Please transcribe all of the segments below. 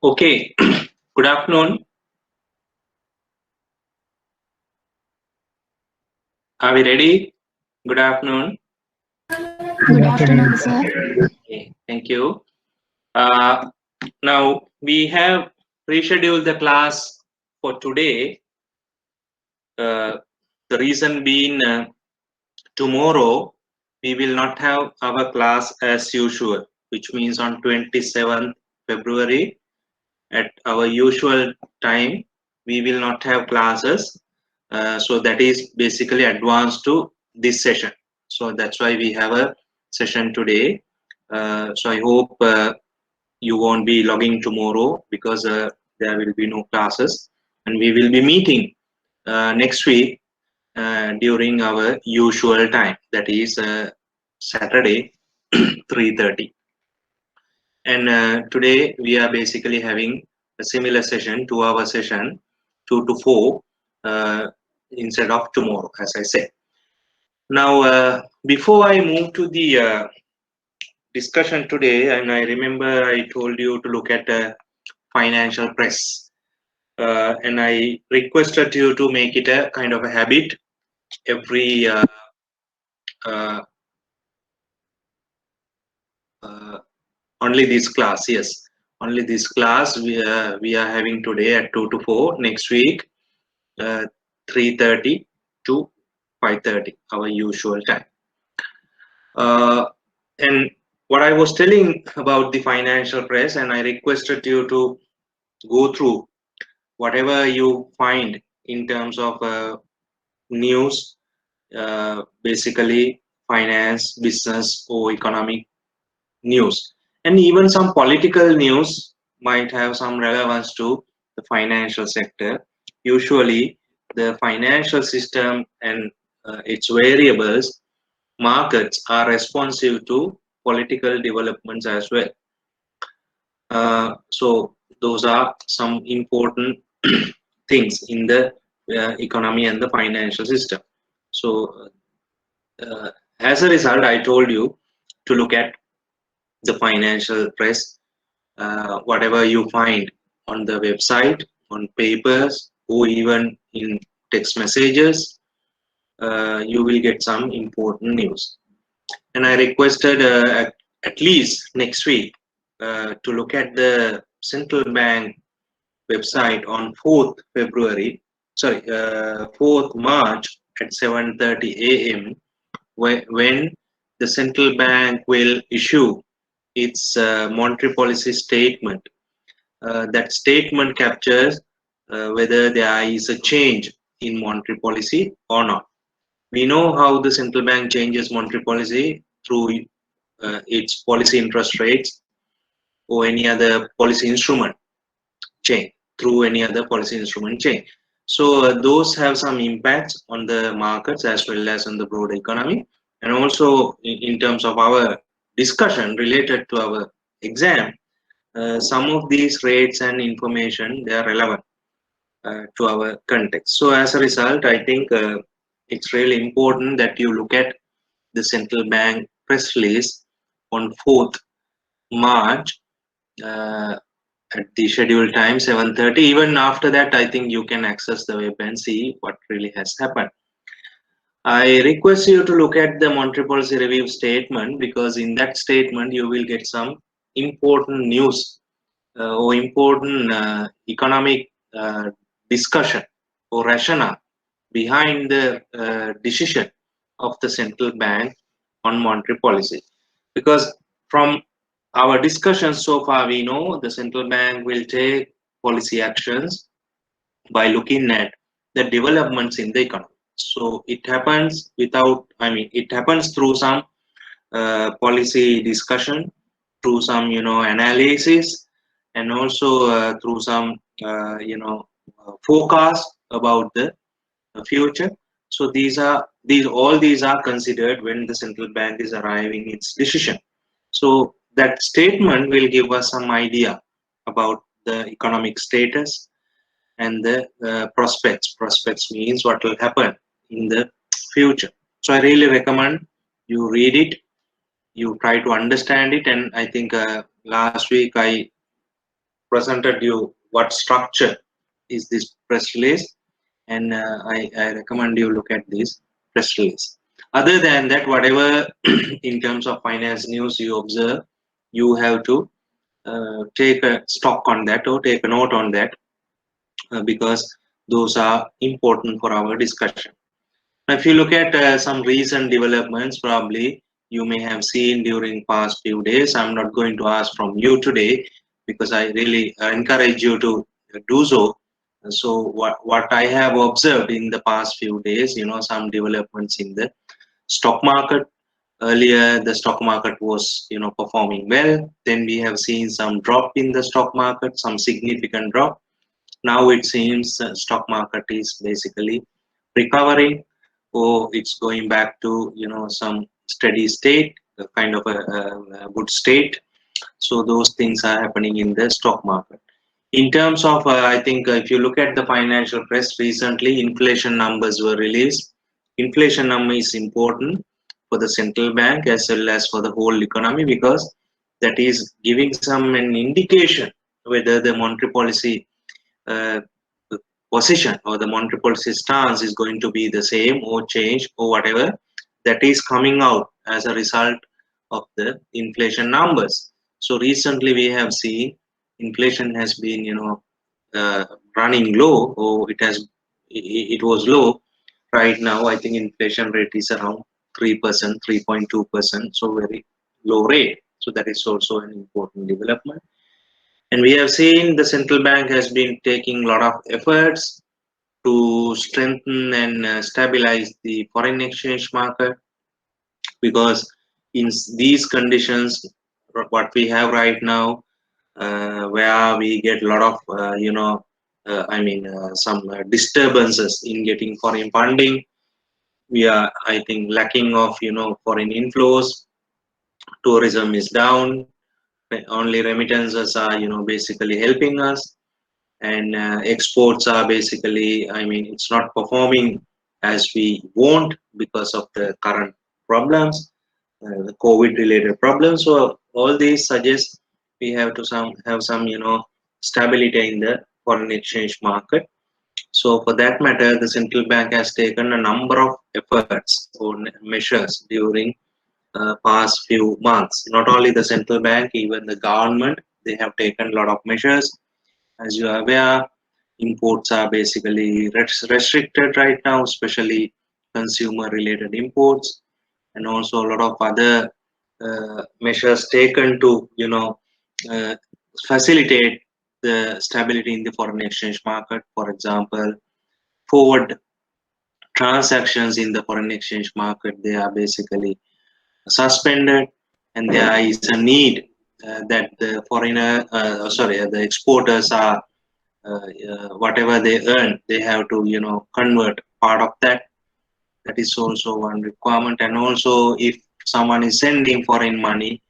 Okay, good afternoon. Are we ready? Good afternoon. Good afternoon, sir. Okay, thank you. Uh, Now we have rescheduled the class for today. The reason being, tomorrow we will not have our class as usual, which means on 27th February at our usual time we will not have classes. So that is basically advanced to this session. So that's why we have a session today. So I hope you won't be logging tomorrow because there will be no classes, and we will be meeting next week during our usual time, that is Saturday 3:30. And today we are basically having a similar session, 2-hour session, 2 to 4, instead of tomorrow, as I said. Now, before I move to the discussion today, and I remember I told you to look at financial press, and I requested you to make it a kind of a habit every uh, uh, only this class. Yes, only this class we are having today at 2 to 4. Next week, 3:30 to 5:30, our usual time. And what I was telling about the financial press, and I requested you to go through whatever you find in terms of news, basically finance, business, or economic news, and even some political news might have some relevance to the financial sector. Usually, the financial system and its variables, markets, are responsive to political developments as well. So those are some important things in the economy and the financial system. So as a result, I told you to look at the financial press, whatever you find on the website, on papers, or even in text messages, you will get some important news. And I requested at least next week to look at the central bank website on 4th February, 4th March at 7:30 a.m. when the central bank will issue its monetary policy statement. That statement captures whether there is a change in monetary policy or not. We know how the central bank changes monetary policy through its policy interest rates or any other policy instrument change, through any other policy instrument change. So those have some impacts on the markets as well as on the broader economy, and also in terms of our discussion related to our exam. Some of these rates and information, they are relevant to our context. So as a result, I think it's really important that you look at the central bank press release on 4th March uh, at the scheduled time 7:30. Even after that, I think you can access the web and see what really has happened. I request you to look at the monetary policy review statement, because in that statement you will get some important news or important economic discussion or rationale behind the decision of the central bank on monetary policy. Because from our discussions so far, we know the central bank will take policy actions by looking at the developments in the economy. So it happens it happens through some policy discussion, through some analysis, and also through some forecast about the future. So these are considered when the central bank is arriving its decision. So that statement will give us some idea about the economic status and the prospects. Prospects means what will happen in the future. So I really recommend you read it, you try to understand it. And I think last week I presented you what structure is this press release, and I recommend you look at this press release. Other than that, whatever in terms of finance news you observe, you have to take a stock on that or take a note on that, because those are important for our discussion. Now, if you look at some recent developments, probably you may have seen during past few days. I'm not going to ask from you today because I really encourage you to do so. So what I have observed in the past few days, some developments in the stock market. Earlier, the stock market was, performing well. Then we have seen some drop in the stock market, some significant drop. Now it seems stock market is basically recovering, or it's going back to some steady state, a kind of a good state. So those things are happening in the stock market. In terms of, I think if you look at the financial press recently, inflation numbers were released. Inflation number is important for the central bank as well as for the whole economy, because that is giving some an indication whether the monetary policy uh, position or the monetary policy stance is going to be the same or change or whatever, that is coming out as a result of the inflation numbers. So recently we have seen inflation has been uh, running low, or it was low. Right now I think inflation rate is around 3%, 3.2%, so very low rate. So that is also an important development. And we have seen the central bank has been taking a lot of efforts to strengthen and stabilize the foreign exchange market, because in these conditions what we have right now, where we get a lot of some disturbances in getting foreign funding. We are, I think, lacking of foreign inflows. Tourism is down. Only remittances are basically helping us, and exports are basically, I mean, it's not performing as we want because of the current problems, the COVID related problems. So all these suggest we have to have some stability in the foreign exchange market. So for that matter, the central bank has taken a number of efforts or measures during past few months. Not only the central bank, even the government, they have taken a lot of measures. As you are aware, imports are basically restricted right now, especially consumer related imports, and also a lot of other measures taken to uh, facilitate the stability in the foreign exchange market. For example, forward transactions in the foreign exchange market, they are basically suspended, and there is a need that the the exporters are whatever they earn, they have to convert part of that. That is also one requirement. And also, if someone is sending foreign money,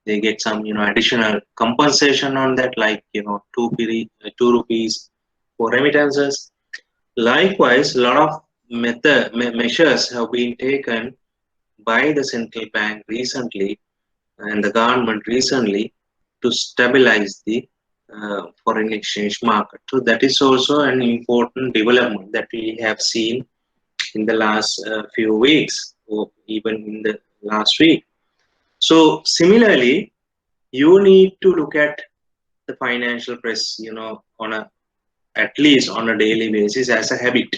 they get some additional compensation on that, like 2 rupees for remittances. Likewise, a lot of measures have been taken by the central bank recently and the government recently to stabilize the foreign exchange market. So that is also an important development that we have seen in the last few weeks, or even in the last week. So similarly, you need to look at the financial press, on a at least on a daily basis as a habit,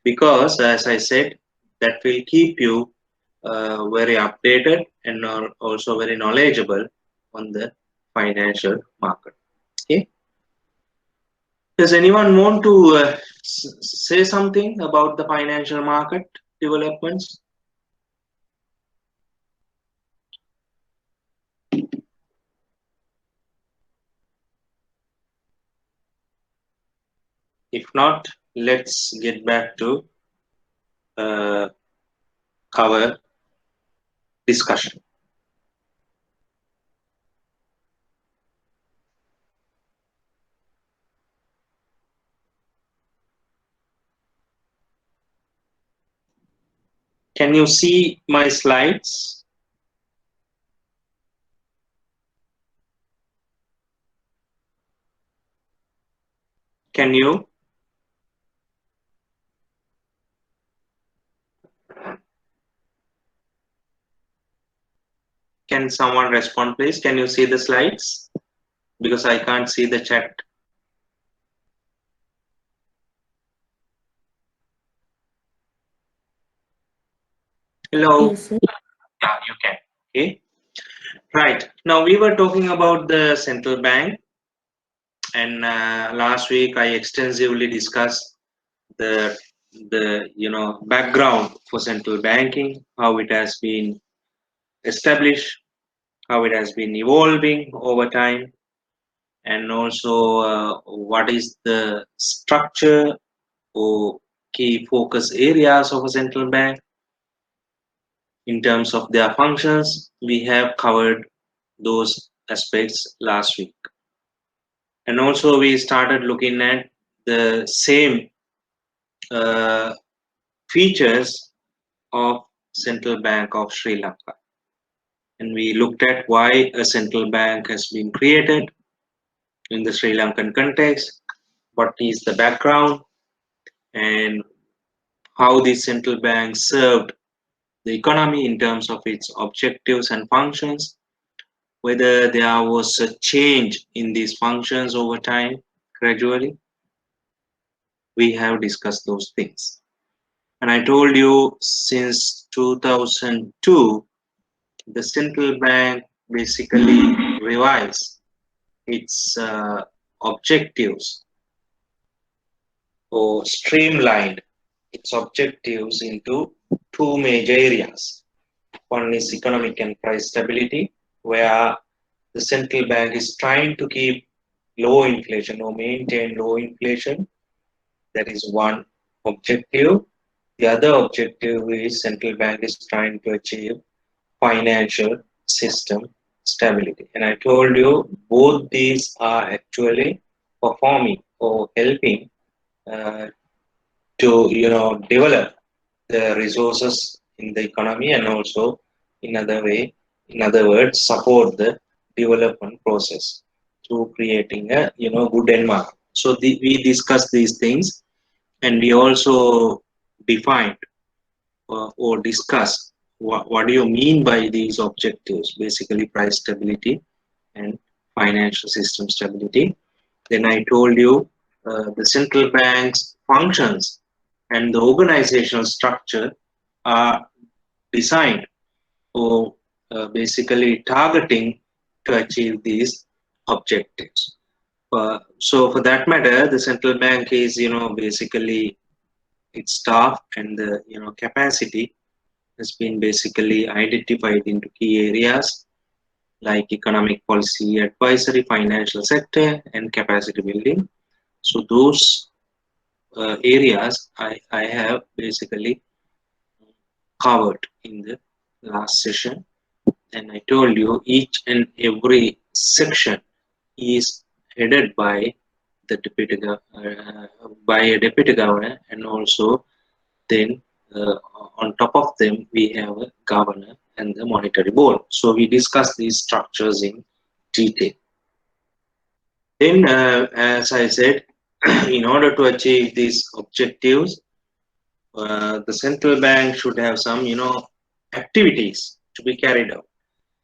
because as I said, that will keep you very updated and are also very knowledgeable on the financial market. Okay. Does anyone want to say something about the financial market developments? If not, let's get back to uh, our discussion. Can you see my slides? Can you? Can someone respond, please? Can you see the slides? Because I can't see the chat. Hello? Yes, sir. Yeah, you can. Okay. Right. Now we were talking about the central bank, and last week I extensively discussed the background for central banking, how it has been established, how it has been evolving over time, and also what is the structure or key focus areas of a central bank in terms of their functions. We have covered those aspects last week, and also we started looking at the same uh, features of Central Bank of Sri Lanka, and we looked at why a central bank has been created in the Sri Lankan context, what is the background, and how the central bank served the economy in terms of its objectives and functions, whether there was a change in these functions over time gradually. We have discussed those things. And I told you since 2002, the central bank basically revives its objectives or streamlined its objectives into two major areas. One is economic and price stability, where the central bank is trying to keep low inflation or maintain low inflation. That is one objective. The other objective is central bank is trying to achieve financial system stability. And I told you both these are actually performing or helping uh, to develop the resources in the economy, and also in other words support the development process through creating a good environment. So we discussed these things, and we also defined or discussed what do you mean by these objectives, basically price stability and financial system stability. Then I told you the central bank's functions and the organizational structure are designed for basically targeting to achieve these objectives. So for that matter, the central bank is, basically its staff and the, capacity has been basically identified into key areas like economic policy advisory, financial sector, and capacity building. So those areas I have basically covered in the last session, and I told you each and every section is headed by the by a deputy governor, and also then on top of them we have a governor and the monetary board. So we discussed these structures in detail. Then, as I said, in order to achieve these objectives, the central bank should have some, activities to be carried out.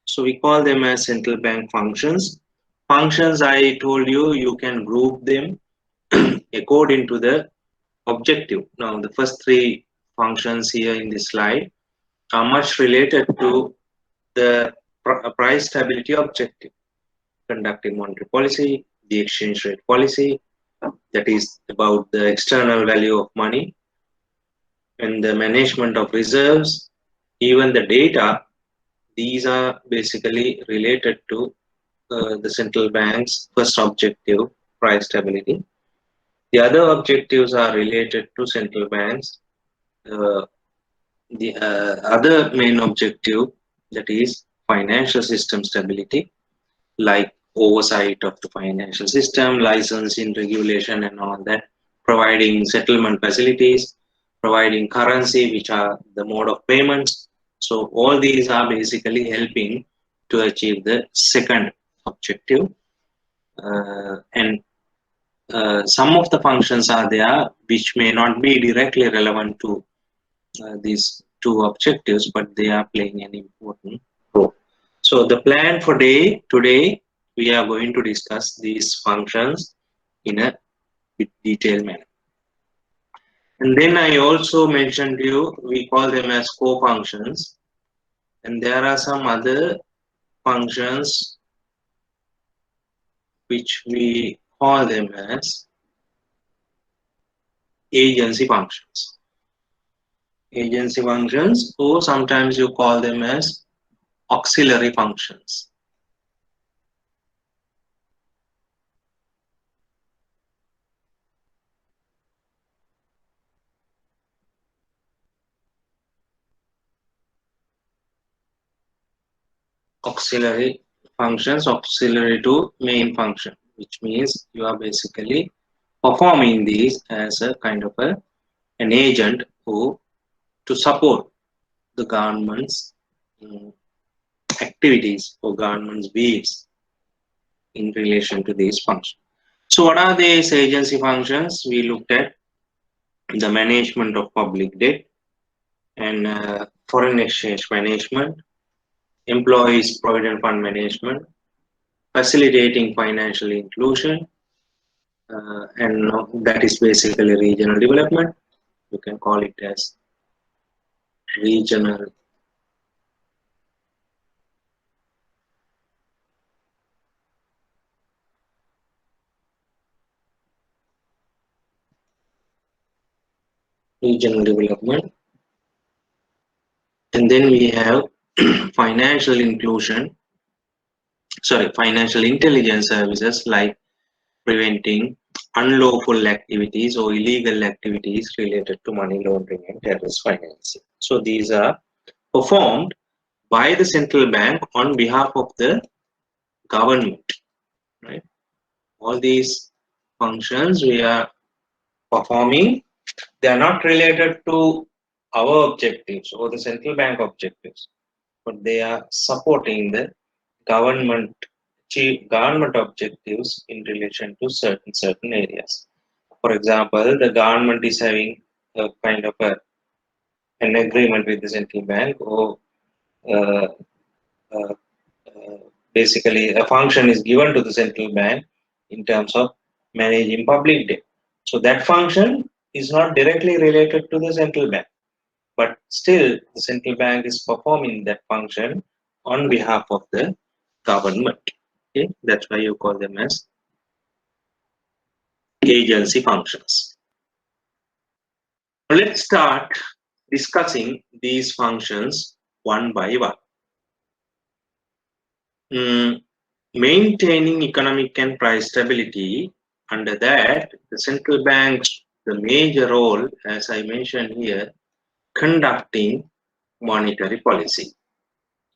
So we call them as central bank functions. Functions, I told you, you can group them according to the objective. Now, the first three functions here in this slide are much related to the price stability objective: conducting monetary policy, the exchange rate policy, that is about the external value of money, and the management of reserves, even the data. These are basically related to the central bank's first objective, price stability. The other objectives are related to central banks. The other main objective, that is financial system stability, like oversight of the financial system, licensing, regulation, and all that, providing settlement facilities, providing currency, which are the mode of payments. So all these are basically helping to achieve the second objective. And some of the functions are there which may not be directly relevant to these two objectives, but they are playing an important role. So the plan for today, we are going to discuss these functions in a bit detailed manner. And then I also mentioned to you, we call them as co-functions. And there are some other functions which we call them as agency functions. Agency functions, or sometimes you call them as auxiliary functions. Auxiliary functions, auxiliary to main function, which means you are basically performing these as a kind of an agent who to support the government's activities or government's views in relation to these functions. So what are these agency functions? We looked at the management of public debt and foreign exchange management, employees provident fund management, facilitating financial inclusion, and that is basically regional development. You can call it as regional development. And then we have financial inclusion, financial intelligence services like preventing unlawful activities or illegal activities related to money laundering and terrorist financing. So these are performed by the central bank on behalf of the government, right? All these functions we are performing, they are not related to our objectives or the central bank objectives, but they are supporting the government government objectives in relation to certain areas. For example, the government is having a kind of an agreement with the central bank, or uh, uh, basically a function is given to the central bank in terms of managing public debt. So that function is not directly related to the central bank, but still the central bank is performing that function on behalf of the government. Okay, that's why you call them as agency functions. Let's start discussing these functions one by one. Maintaining economic and price stability. Under that, the central bank's the major role, as I mentioned here, conducting monetary policy.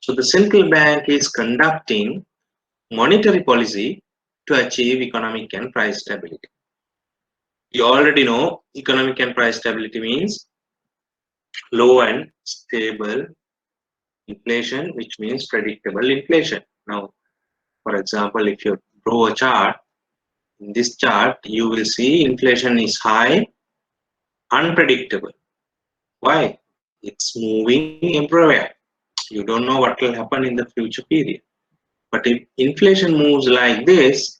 So the central bank is conducting monetary policy to achieve economic and price stability. You already know economic and price stability means low and stable inflation, which means predictable inflation. Now, for example, if you draw a chart, in this chart, you will see inflation is high, unpredictable. Why? It's moving everywhere. You don't know what will happen in the future period. But if inflation moves like this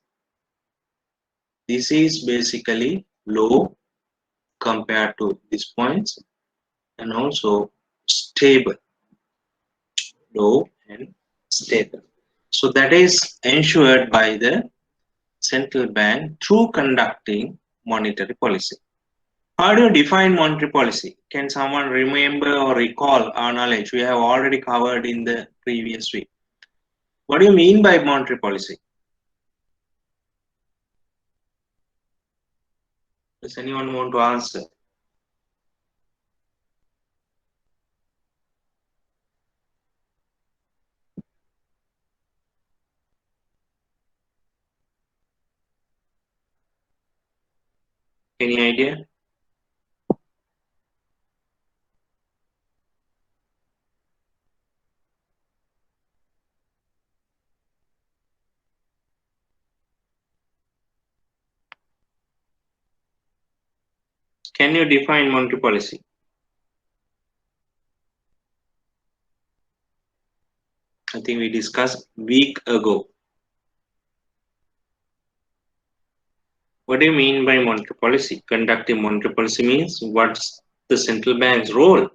is basically low compared to these points, and also stable, low and stable. So that is ensured by the central bank through conducting monetary policy. How do you define monetary policy? Can someone remember or recall our knowledge? We have already covered in the previous week. What do you mean by monetary policy? Does anyone want to answer? Any idea? Can you define monetary policy? I think we discussed week ago. What do you mean by monetary policy? Conducting monetary policy means what's the central bank's role?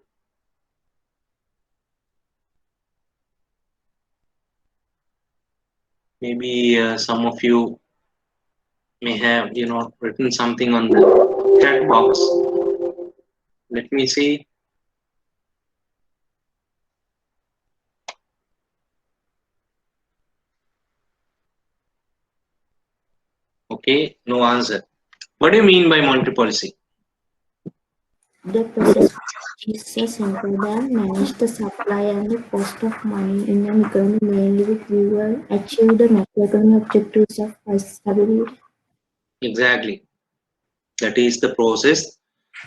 Maybe some of you may have, written something on the chat box. Let me see. Okay, no answer. What do you mean by monetary policy? The process is a central bank manage the supply and the cost of money in an economy mainly with view to achieve the macroeconomic objectives of price stability. Exactly. That is the process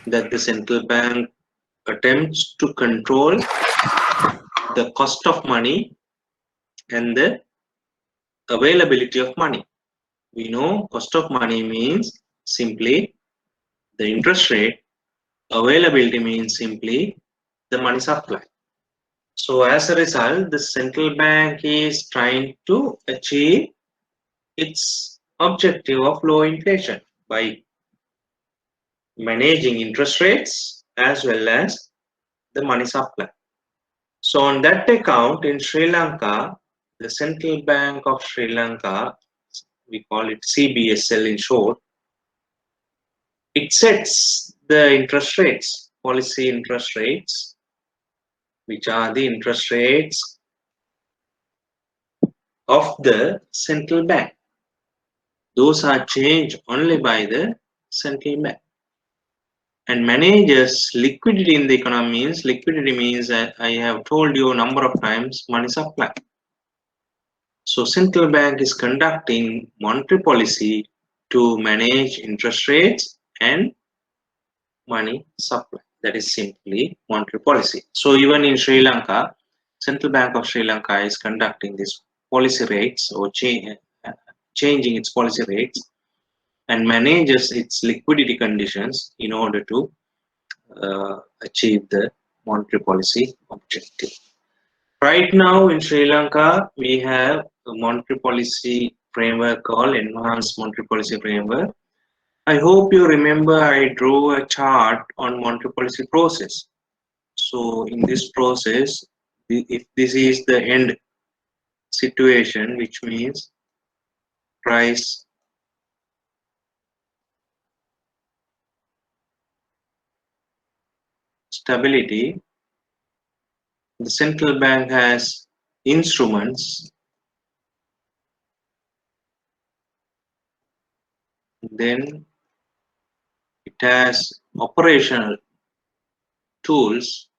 that the central bank attempts to control the cost of money and the availability of money. We know cost of money means simply the interest rate, availability means simply the money supply. So as a result, the central bank is trying to achieve its objective of low inflation by managing interest rates as well as the money supply. So on that account, in Sri Lanka, the Central Bank of Sri Lanka, we call it CBSL in short, it sets the interest rates, policy interest rates, which are the interest rates of the central bank. Those are changed only by the central bank. And manages liquidity in the economy means, liquidity means that I have told you a number of times, money supply. So central bank is conducting monetary policy to manage interest rates and money supply. That is simply monetary policy. So even in Sri Lanka, Central Bank of Sri Lanka is conducting this policy rates or changing its policy rates and manages its liquidity conditions in order to achieve the monetary policy objective. Right now in Sri Lanka, we have a monetary policy framework called Enhanced Monetary Policy Framework. I hope you remember I drew a chart on monetary policy process. So in this process, if this is the end situation, which means price stability, the central bank has instruments, then it has operational tools,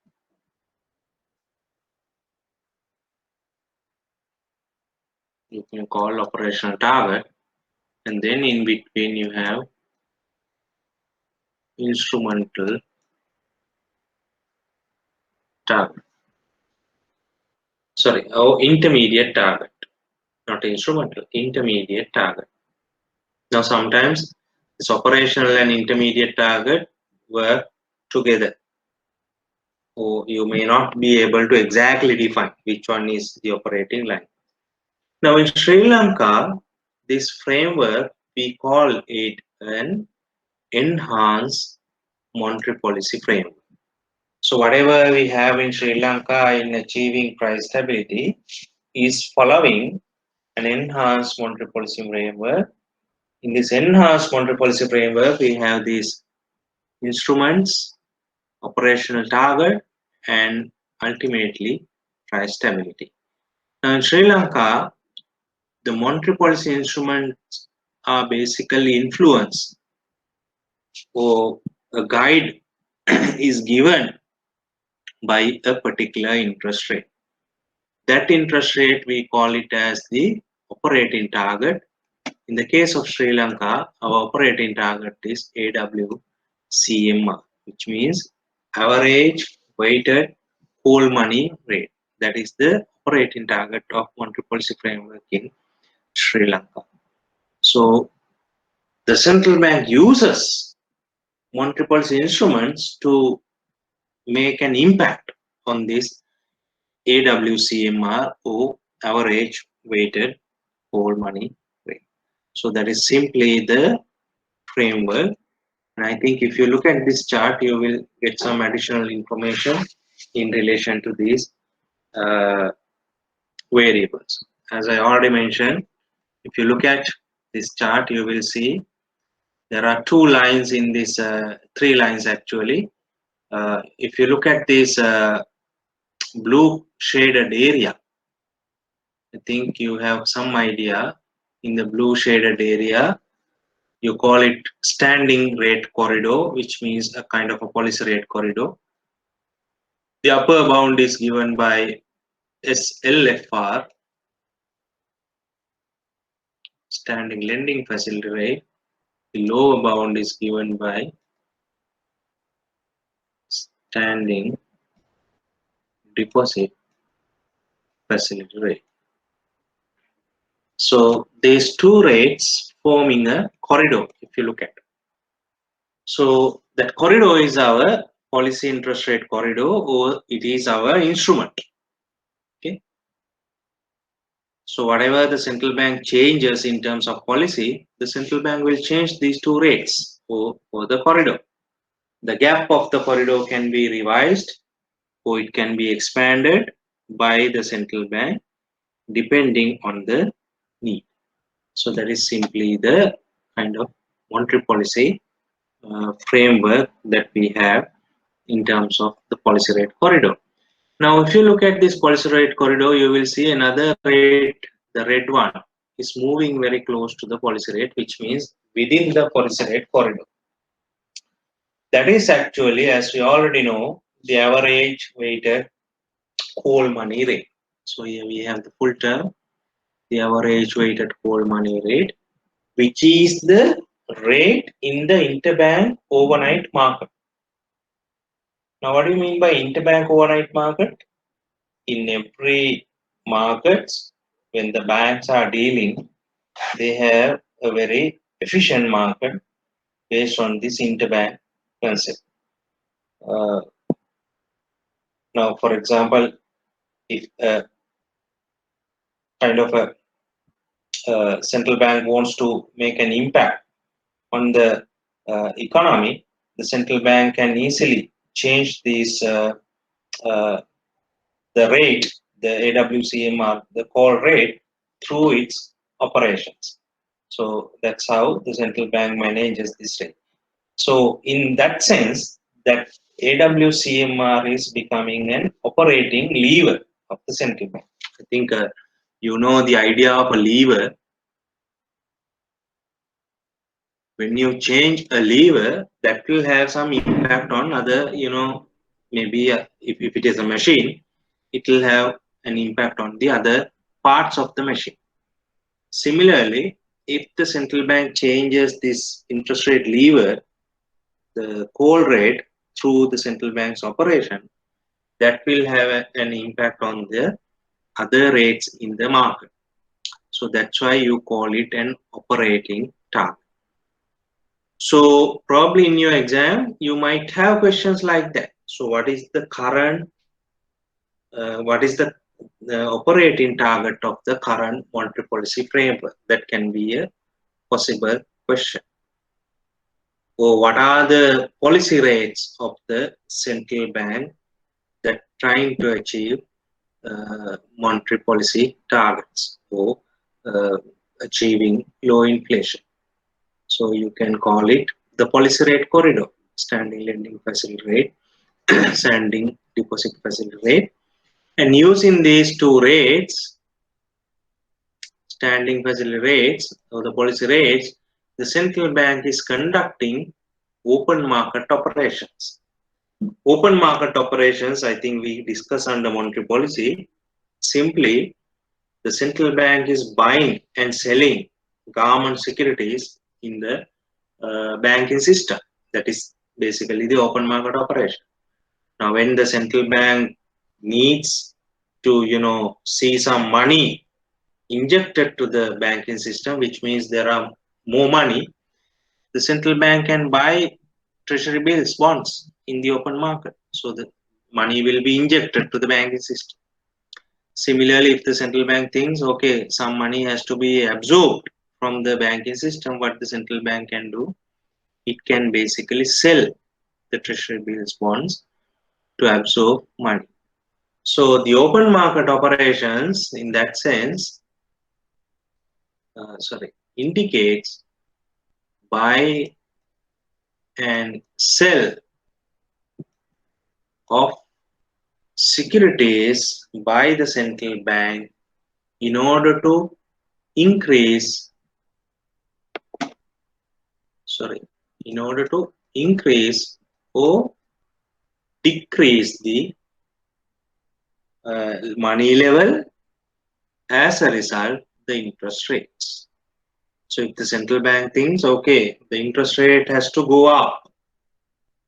you can call operational target, and then in between you have instrumental target. Sorry, intermediate target, not instrumental, intermediate target. Now sometimes this operational and intermediate target work together. Or you may not be able to exactly define which one is the operating line. Now in Sri Lanka, this framework, we call it an enhanced monetary policy framework. So whatever we have in Sri Lanka in achieving price stability is following an enhanced monetary policy framework. In this enhanced monetary policy framework, we have these instruments, operational target, and ultimately price stability. Now in Sri Lanka, the monetary policy instruments are basically influenced or a guide is given by a particular interest rate. That interest rate we call it as the operating target. In the case of Sri Lanka, our operating target is AWCMR, which means average weighted whole money rate. That is the operating target of monetary policy framework in Sri Lanka. So the central bank uses monetary policy instruments to make an impact on this AWCMR or average weighted whole money rate. So that is simply the framework. And I think if you look at this chart, you will get some additional information in relation to these variables. As I already mentioned, if you look at this chart, you will see there are two lines in this, three lines actually. If you look at this blue shaded area, I think you have some idea. In the blue shaded area, you call it standing rate corridor, which means a kind of a policy rate corridor. The upper bound is given by SLFR, standing lending facility rate. The lower bound is given by standing deposit facility rate. So these two rates forming a corridor, if you look at. So that corridor is our policy interest rate corridor, or it is our instrument. Okay. So whatever the central bank changes in terms of policy, the central bank will change these two rates for the corridor. The gap of the corridor can be revised or it can be expanded by the central bank depending on the need. So that is simply the kind of monetary policy framework that we have in terms of the policy rate corridor. Now, if you look at this policy rate corridor, you will see another rate, the red one, is moving very close to the policy rate, which means within the policy rate corridor. That is actually, as we already know, the average weighted whole money rate. So here we have the full term, the average weighted whole money rate, which is the rate in the interbank overnight market. Now, what do you mean by interbank overnight market? In every markets, when the banks are dealing, they have a very efficient market based on this interbank concept. Now, for example, if kind of a central bank wants to make an impact on the economy, the central bank can easily change these the rate, the AWCMR, the call rate through its operations. So that's how the central bank manages this rate. So in that sense, that AWCMR is becoming an operating lever of the central bank. I think you know the idea of a lever. When you change a lever, that will have some impact on other, maybe if it is a machine, it will have an impact on the other parts of the machine. Similarly, if the central bank changes this interest rate lever, the call rate through the central bank's operation, that will have an impact on the other rates in the market. So that's why you call it an operating target. So probably in your exam, you might have questions like that. So what is the current, what is the operating target of the current monetary policy framework? That can be a possible question. Or what are the policy rates of the central bank that trying to achieve monetary policy targets or achieving low inflation? So you can call it the policy rate corridor, standing lending facility rate, standing deposit facility rate. And using these two rates, standing facility rates or the policy rates, the central bank is conducting open market operations. Open market operations, I think we discussed under monetary policy. Simply, the central bank is buying and selling government securities in the banking system. That is basically the open market operation. Now, when the central bank needs to, see some money injected to the banking system, which means there are more money, the central bank can buy treasury bills, bonds in the open market. So the money will be injected to the banking system. Similarly, if the central bank thinks, okay, some money has to be absorbed from the banking system, what the central bank can do, it can basically sell the treasury bills, bonds to absorb money. So the open market operations in that sense, indicates buy and sell of securities by the central bank in order to increase, or decrease the money level, as a result the interest rates. So if the central bank thinks, okay, the interest rate has to go up,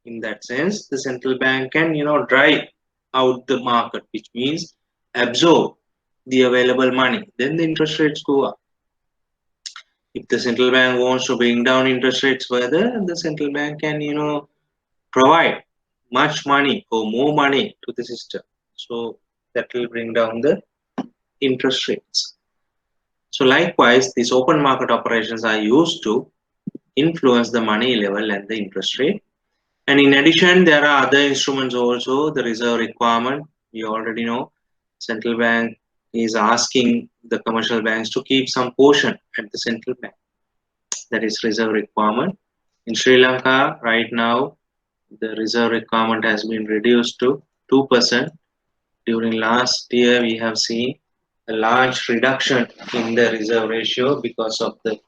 in that sense the central bank can dry out the market, which means absorb the available money, then the interest rates go up. If the central bank wants to bring down interest rates further, the central bank can provide much money or more money to the system, so that will bring down the interest rates. So likewise, these open market operations are used to influence the money level and the interest rate. And in addition, there are other instruments also. The reserve requirement, we already know, central bank is asking the commercial banks to keep some portion at the central bank. That is reserve requirement. In Sri Lanka, right now, the reserve requirement has been reduced to 2%. During last year, we have seen a large reduction in the reserve ratio because of the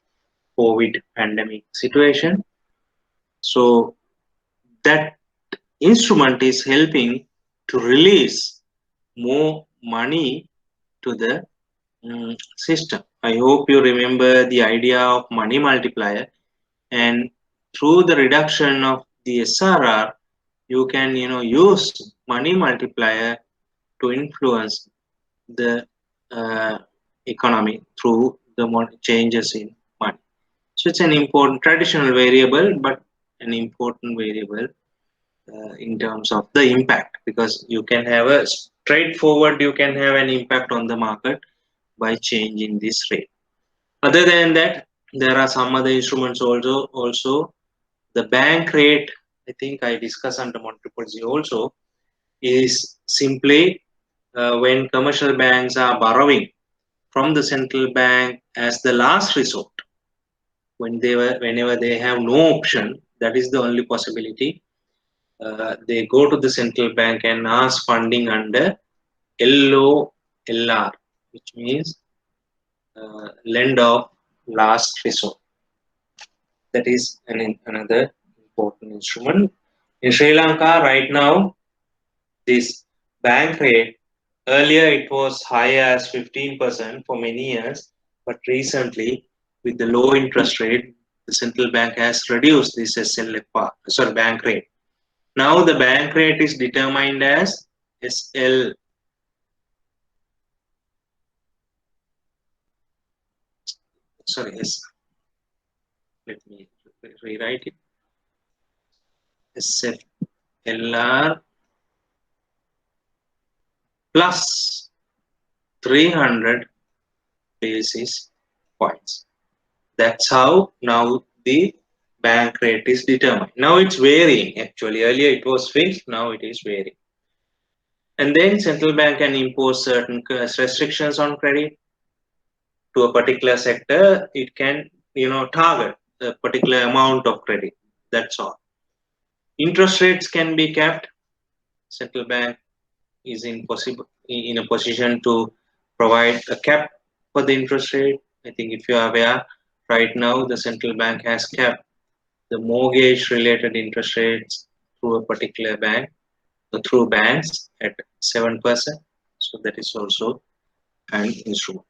COVID pandemic situation. So that instrument is helping to release more money to the system. I hope you remember the idea of money multiplier, and through the reduction of the SRR, you can use money multiplier to influence the economy through the changes in money. So it's an important traditional variable, but an important variable in terms of the impact, because you can have a straightforward, you can have an impact on the market by changing this rate. Other than that, there are some other instruments also. The bank rate, I think I discussed under monetary policy also, is simply when commercial banks are borrowing from the central bank as the last resort, whenever they have no option, that is the only possibility. They go to the central bank and ask funding under LOLR, which means lend of last resort. That is another important instrument. In Sri Lanka right now, this bank rate, earlier it was high as 15% for many years, but recently with the low interest rate, the central bank has reduced this bank rate. Now the bank rate is determined as SL. Let me rewrite it. SFLR plus 300 basis points. That's how now the bank rate is determined. Now it's varying actually. Earlier it was fixed, now it is varying. And then central bank can impose certain restrictions on credit to a particular sector. It can target a particular amount of credit. That's all. Interest rates can be capped. Central bank is in a position to provide a cap for the interest rate. I think if you are aware, right now the central bank has capped the mortgage related interest rates through a particular bank, through banks at 7%. So that is also an instrument.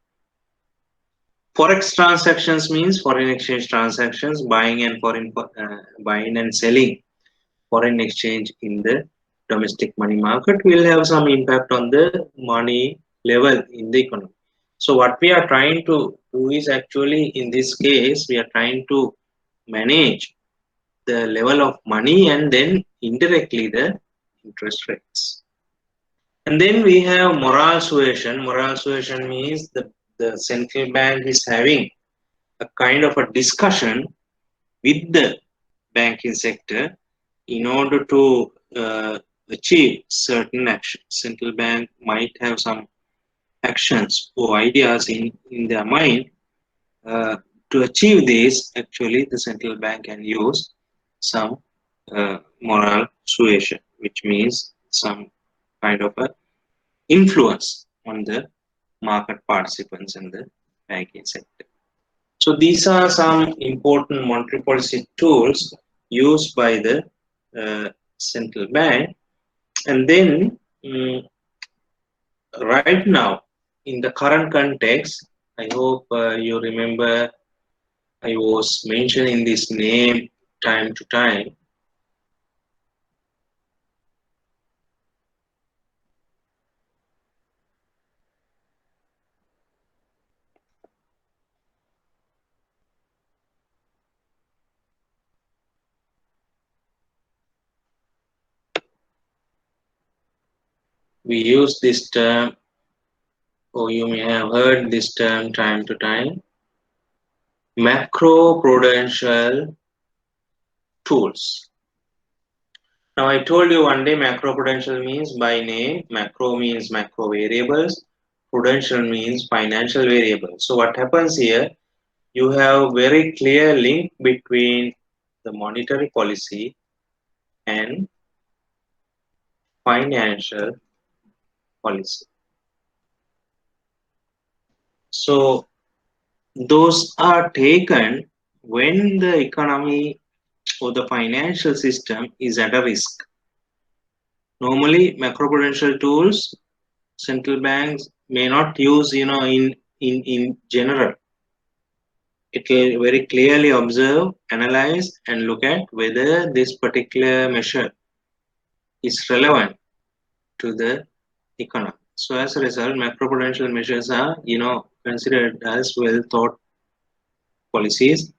Forex transactions means foreign exchange transactions, buying and selling foreign exchange in the domestic money market will have some impact on the money level in the economy. So what we are trying to do is actually, in this case, we are trying to manage the level of money and then indirectly the interest rates. And then we have moral suasion. Moral suasion means the central bank is having a kind of a discussion with the banking sector in order to achieve certain actions. Central bank might have some actions or ideas in their mind. To achieve this, actually, the central bank can use some moral suasion, which means some kind of a influence on the market participants in the banking sector. So these are some important monetary policy tools used by the central bank. And then right now, in the current context, I hope you remember I was mentioning this name time to time. We use this term, or you may have heard this term time to time, macroprudential tools. Now I told you one day macroprudential means by name, macro means macro variables, prudential means financial variables. So what happens here, you have very clear link between the monetary policy and financial policy. So those are taken when the economy or the financial system is at a risk. Normally, macroprudential tools, central banks may not use, in general. It will very clearly observe, analyze, and look at whether this particular measure is relevant to the economy. So as a result, macroprudential measures are, considered as well thought policies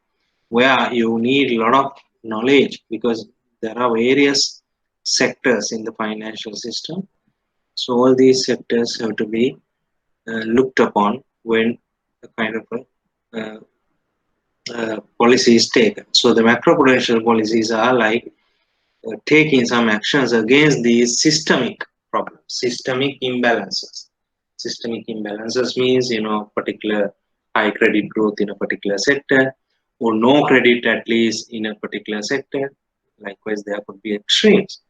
where you need a lot of knowledge because there are various sectors in the financial system. So all these sectors have to be looked upon when a kind of a policy is taken. So the macroprudential policies are like taking some actions against these systemic problems, systemic imbalances. Systemic imbalances means, particular high credit growth in a particular sector or no credit at least in a particular sector. Likewise, there could be extremes.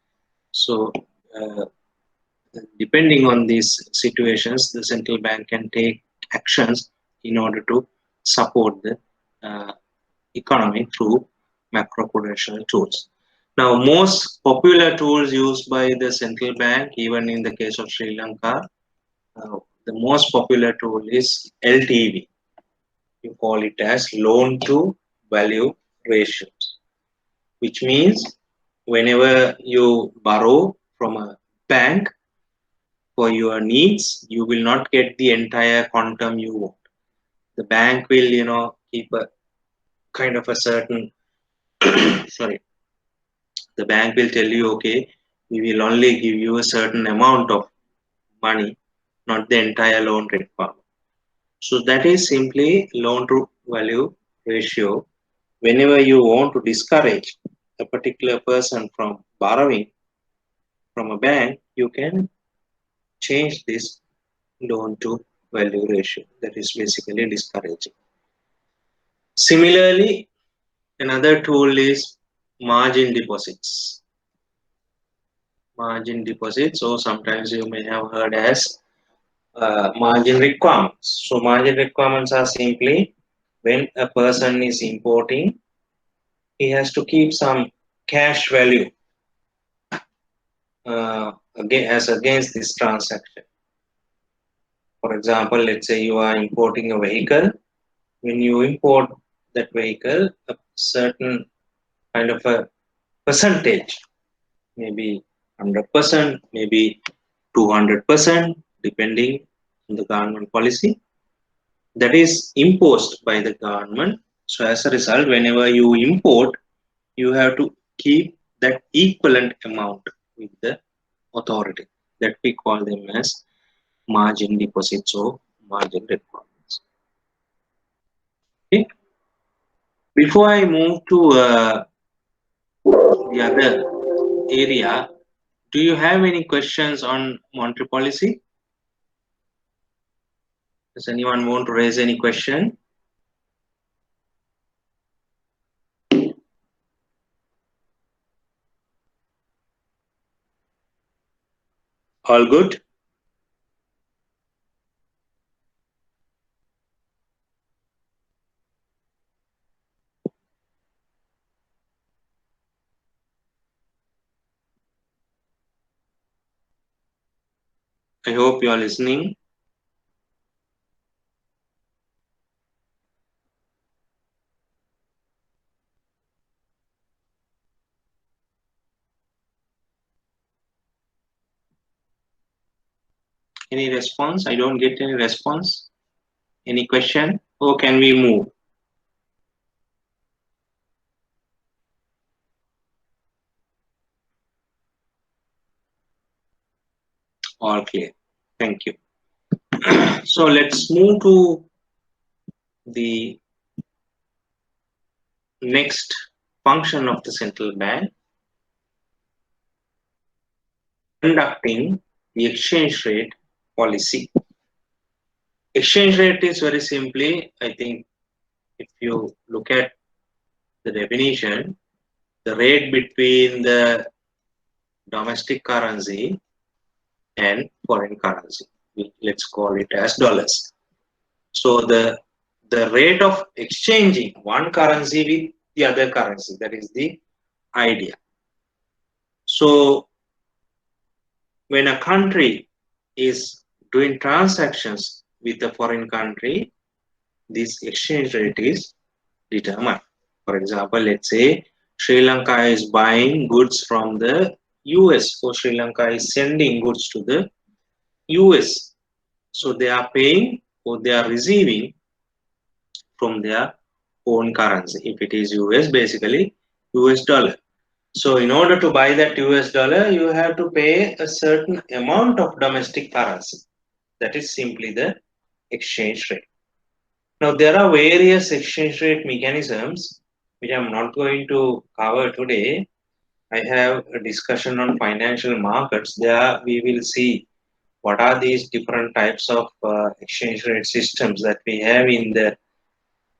So depending on these situations, the central bank can take actions in order to support the economy through macroprudential tools. Now, most popular tools used by the central bank, even in the case of Sri Lanka, the most popular tool is LTV. You call it as loan to value ratios, which means whenever you borrow from a bank for your needs, you will not get the entire quantum you want. The bank will, keep a kind of a certain, sorry, the bank will tell you, okay, we will only give you a certain amount of money, not the entire loan requirement. So that is simply loan to value ratio. Whenever you want to discourage a particular person from borrowing from a bank, you can change this loan to value ratio. That is basically discouraging. Similarly, another tool is margin deposits. Margin deposits, or sometimes you may have heard as margin requirements. So margin requirements are simply when a person is importing, he has to keep some cash value as against this transaction. For example, let's say you are importing a vehicle. When you import that vehicle, a certain kind of a percentage, maybe 100%, maybe 200%, depending on the government policy, that is imposed by the government. So as a result, whenever you import, you have to keep that equivalent amount with the authority, that we call them as margin deposits or margin requirements. Okay. Before I move to the other area, do you have any questions on monetary policy? Does anyone want to raise any question? All good? I hope you are listening. Any response? I don't get any response. Any question? Or can we move? All clear. Thank you. So let's move to the next function of the central bank, conducting the exchange rate policy. Exchange rate is very simply, I think, if you look at the definition, the rate between the domestic currency and foreign currency. Let's call it as dollars. So the rate of exchanging one currency with the other currency, that is the idea. So when a country is doing transactions with a foreign country, this exchange rate is determined. For example, let's say Sri Lanka is buying goods from the US, or Sri Lanka is sending goods to the US. So they are paying or they are receiving from their own currency. If it is US, basically US dollar. So in order to buy that US dollar, you have to pay a certain amount of domestic currency. That is simply the exchange rate. Now there are various exchange rate mechanisms which I'm not going to cover today. I have a discussion on financial markets. There we will see what are these different types of exchange rate systems that we have in the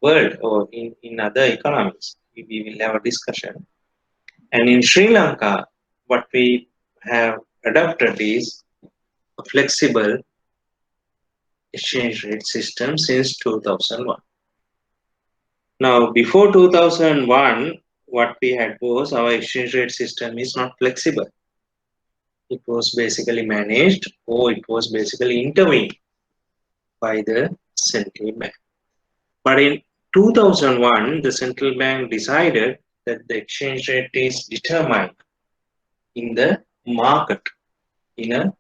world or in other economies. We will have a discussion. And in Sri Lanka, what we have adopted is a flexible exchange rate system since 2001. Now, before 2001, what we had was our exchange rate system is not flexible. It was basically managed, or it was basically intervened by the central bank. But in 2001, the central bank decided that the exchange rate is determined in the market in a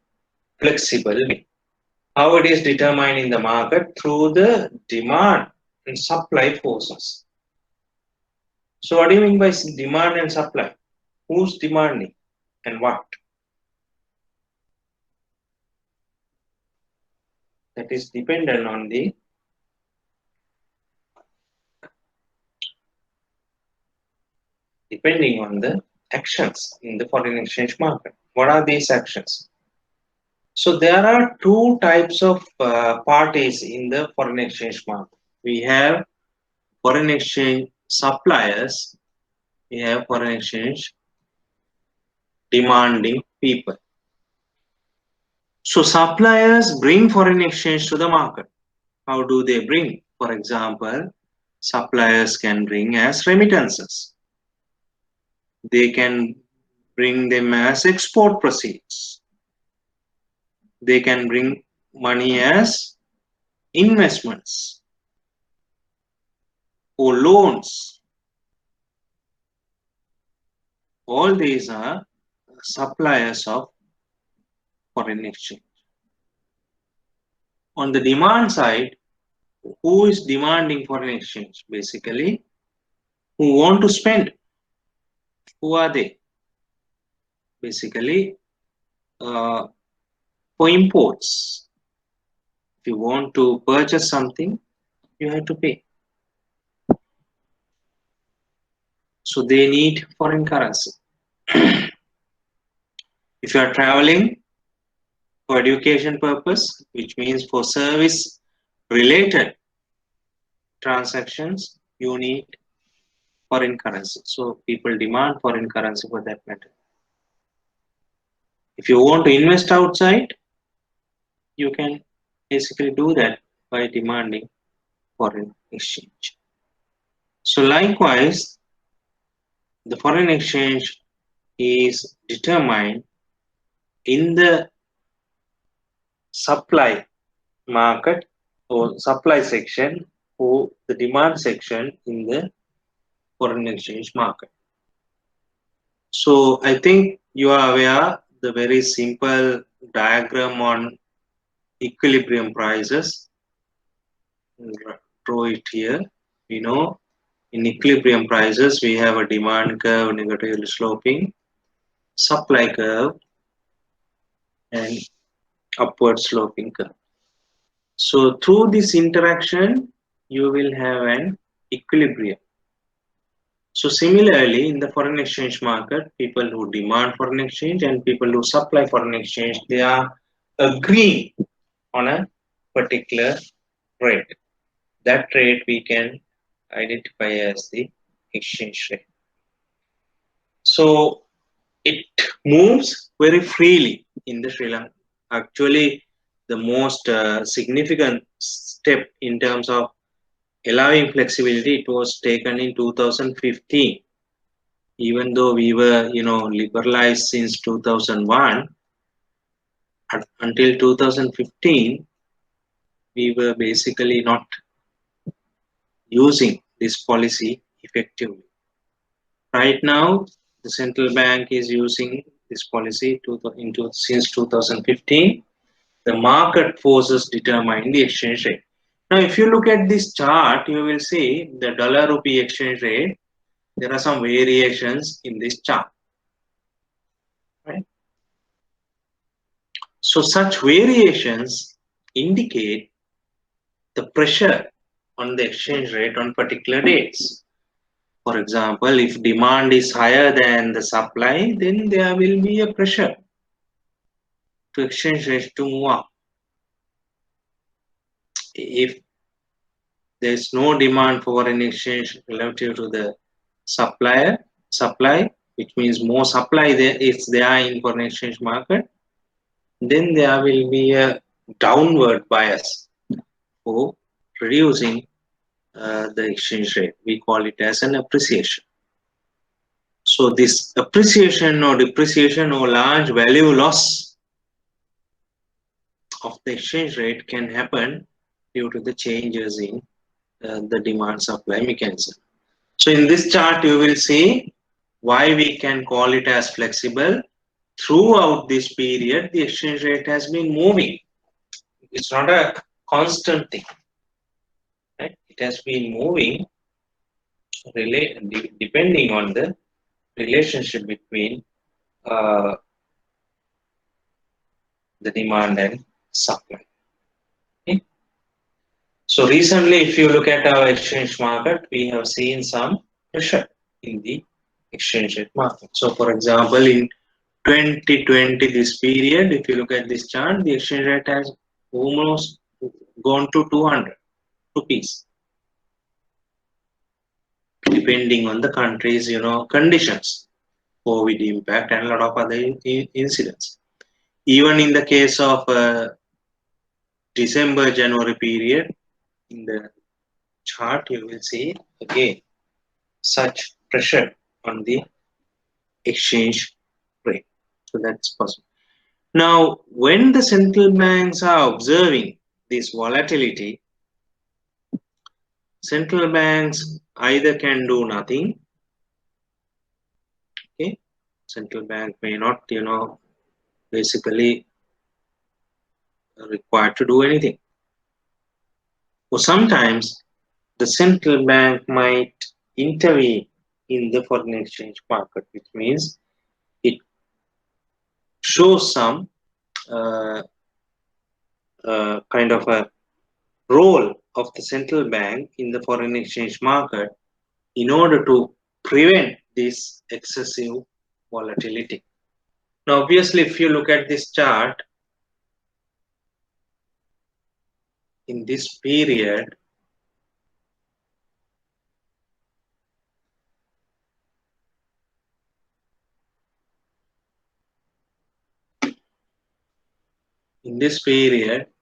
flexible way. How it is determined in the market? Through the demand and supply forces. So what do you mean by demand and supply? Who's demanding and what? That is dependent on the actions in the foreign exchange market. What are these actions? So there are two types of parties in the foreign exchange market. We have foreign exchange suppliers, we have foreign exchange demanding people. So suppliers bring foreign exchange to the market. How do they bring? For example, suppliers can bring as remittances. They can bring them as export proceeds. They can bring money as investments or loans. All these are suppliers of foreign exchange. On the demand side, who is demanding foreign exchange? Basically, who want to spend. Who are they? Basically, for imports. If you want to purchase something, you have to pay. So they need foreign currency. If you are traveling for education purpose, which means for service related transactions, you need foreign currency. So people demand foreign currency for that matter. If you want to invest outside, you can basically do that by demanding foreign exchange. So likewise, the foreign exchange is determined in the supply market or supply section or the demand section in the foreign exchange market. So I think you are aware the very simple diagram on equilibrium prices. Draw it here. We know in equilibrium prices we have a demand curve negatively sloping, supply curve, and upward sloping curve. So through this interaction, you will have an equilibrium. So similarly, in the foreign exchange market, people who demand foreign exchange and people who supply foreign exchange, they are agreeing on a particular rate. That rate we can identify as the exchange rate. So it moves very freely in the Sri Lanka. Actually, the most significant step in terms of allowing flexibility, it was taken in 2015. Even though we were, liberalized since 2001, until 2015, we were basically not using this policy effectively. Right now, the central bank is using this policy since 2015. The market forces determine the exchange rate. Now, if you look at this chart, you will see the dollar rupee exchange rate. There are some variations in this chart. Right? So such variations indicate the pressure on the exchange rate on particular dates. For example, if demand is higher than the supply, then there will be a pressure to exchange rate to move up. If there is no demand for foreign exchange relative to the supply, which means more supply there is there in foreign exchange market, then there will be a downward bias for reducing the exchange rate. We call it as an appreciation. So this appreciation or depreciation or large value loss of the exchange rate can happen due to the changes in the demand supply mechanism. So in this chart you will see why we can call it as flexible. Throughout this period the exchange rate has been moving. It's not a constant thing. Right? It has been moving depending on the relationship between the demand and supply. Okay? So recently, if you look at our exchange market, we have seen some pressure in the exchange rate market. So for example, in 2020, this period, if you look at this chart, the exchange rate has almost gone to 200 rupees. Depending on the country's, conditions, COVID impact and a lot of other incidents. Even in the case of December-January period, in the chart you will see again such pressure on the exchange rate. So that's possible. Now, when the central banks are observing this volatility, central banks either can do nothing. Okay, central bank may not, basically required to do anything. Or sometimes the central bank might intervene in the foreign exchange market, which means it shows some kind of a role of the central bank in the foreign exchange market in order to prevent this excessive volatility. Now, obviously, if you look at this chart, in this period,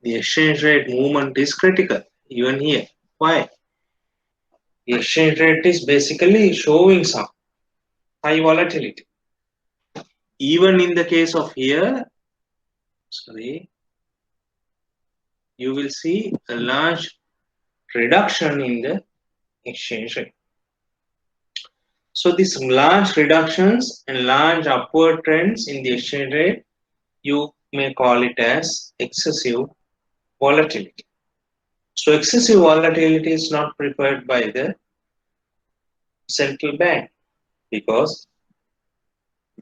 the exchange rate movement is critical, even here. Why? The exchange rate is basically showing some high volatility. Even in the case of here, you will see a large reduction in the exchange rate. So these large reductions and large upward trends in the exchange rate, you may call it as excessive volatility. So excessive volatility is not preferred by the central bank because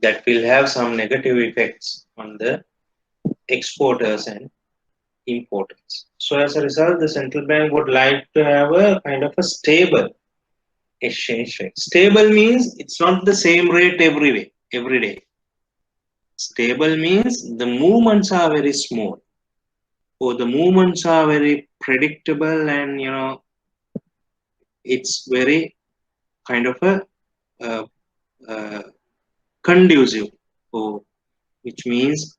that will have some negative effects on the exporters and importers. So as a result, the central bank would like to have a kind of a stable exchange rate. Stable means it's not the same rate every day. Stable means the movements are very small, or the movements are very predictable, and it's very kind of a conducive, or which means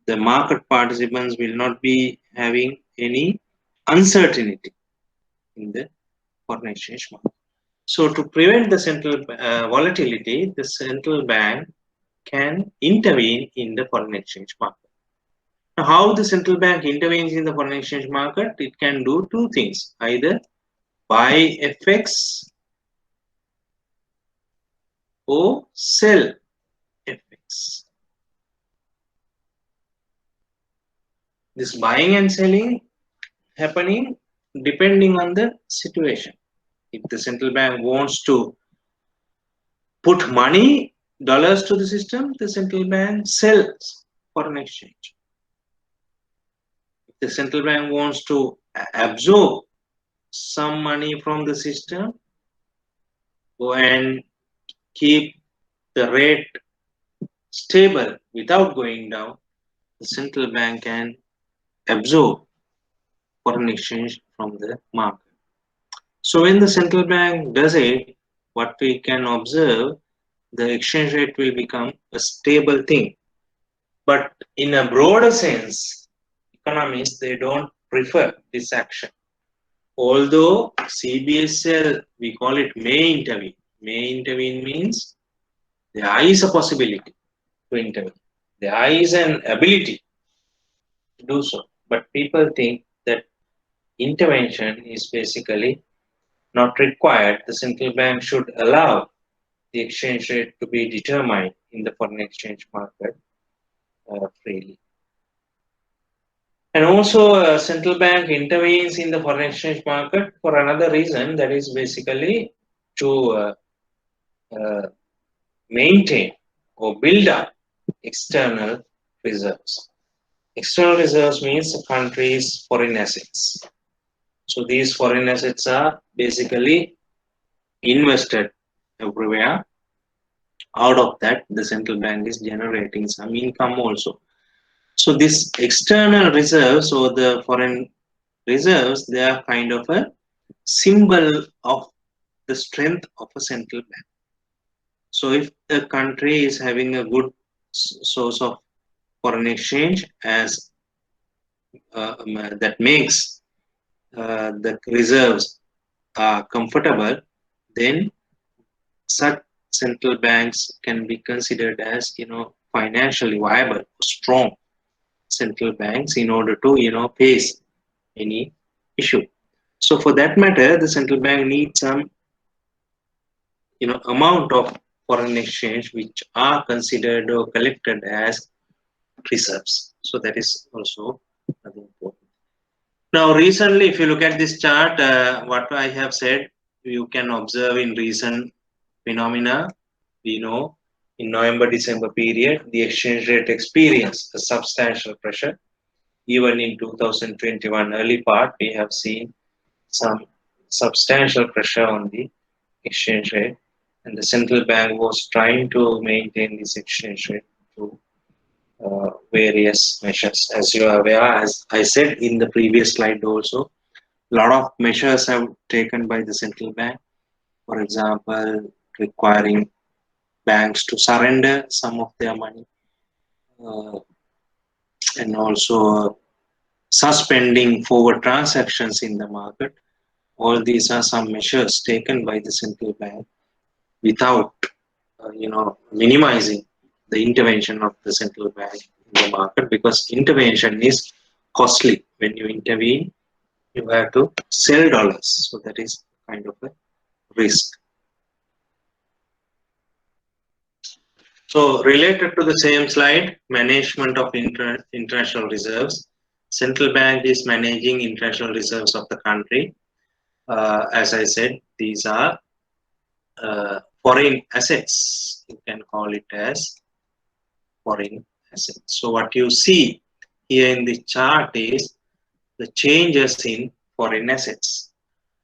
the market participants will not be having any uncertainty in the foreign exchange market. So to prevent the central volatility, the central bank can intervene in the foreign exchange market. Now, how the central bank intervenes in the foreign exchange market? It can do two things: either buy FX or sell FX. This buying and selling happening depending on the situation. If the central bank wants to put money, dollars to the system, the central bank sells foreign exchange. If the central bank wants to absorb some money from the system and keep the rate stable without going down, the central bank can absorb foreign exchange from the market. So when the central bank does it, what we can observe, the exchange rate will become a stable thing. But in a broader sense, economists, they don't prefer this action. Although CBSL, we call it may intervene. May intervene means there is a possibility to intervene. There is an ability to do so. But people think that intervention is basically not required. The central bank should allow the exchange rate to be determined in the foreign exchange market freely. And also, central bank intervenes in the foreign exchange market for another reason, that is basically to maintain or build up external reserves. External reserves means a country's foreign assets. So these foreign assets are basically invested everywhere. Out of that, the central bank is generating some income also. So this external reserves or the foreign reserves, they are kind of a symbol of the strength of a central bank. So if a country is having a good source of foreign exchange as that makes the reserves comfortable, then such central banks can be considered as financially viable, strong central banks in order to face any issue. So for that matter, the central bank needs some amount of foreign exchange which are considered or collected as reserves. So that is also very important. Now recently, if you look at this chart, what I have said, you can observe in recent phenomena, we know in November-December period, the exchange rate experienced a substantial pressure. Even in 2021 early part, we have seen some substantial pressure on the exchange rate, and the central bank was trying to maintain this exchange rate through various measures. As you are aware, as I said in the previous slide also, a lot of measures have taken by the central bank. For example, requiring banks to surrender some of their money, uh, and also suspending forward transactions in the market. All these are some measures taken by the central bank without, minimizing the intervention of the central bank in the market, because intervention is costly. When you intervene, you have to sell dollars, so that is kind of a risk. So related to the same slide, management of international reserves. Central bank is managing international reserves of the country. As I said, these are foreign assets. You can call it as foreign assets. So what you see here in the chart is the changes in foreign assets.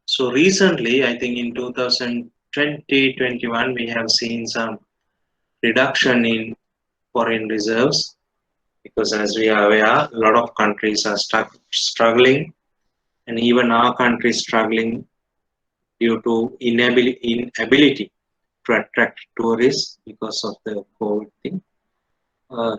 So recently, I think in 2020-21, we have seen some reduction in foreign reserves, because as we are aware, a lot of countries are struggling, and even our country is struggling due to inability to attract tourists because of the COVID thing.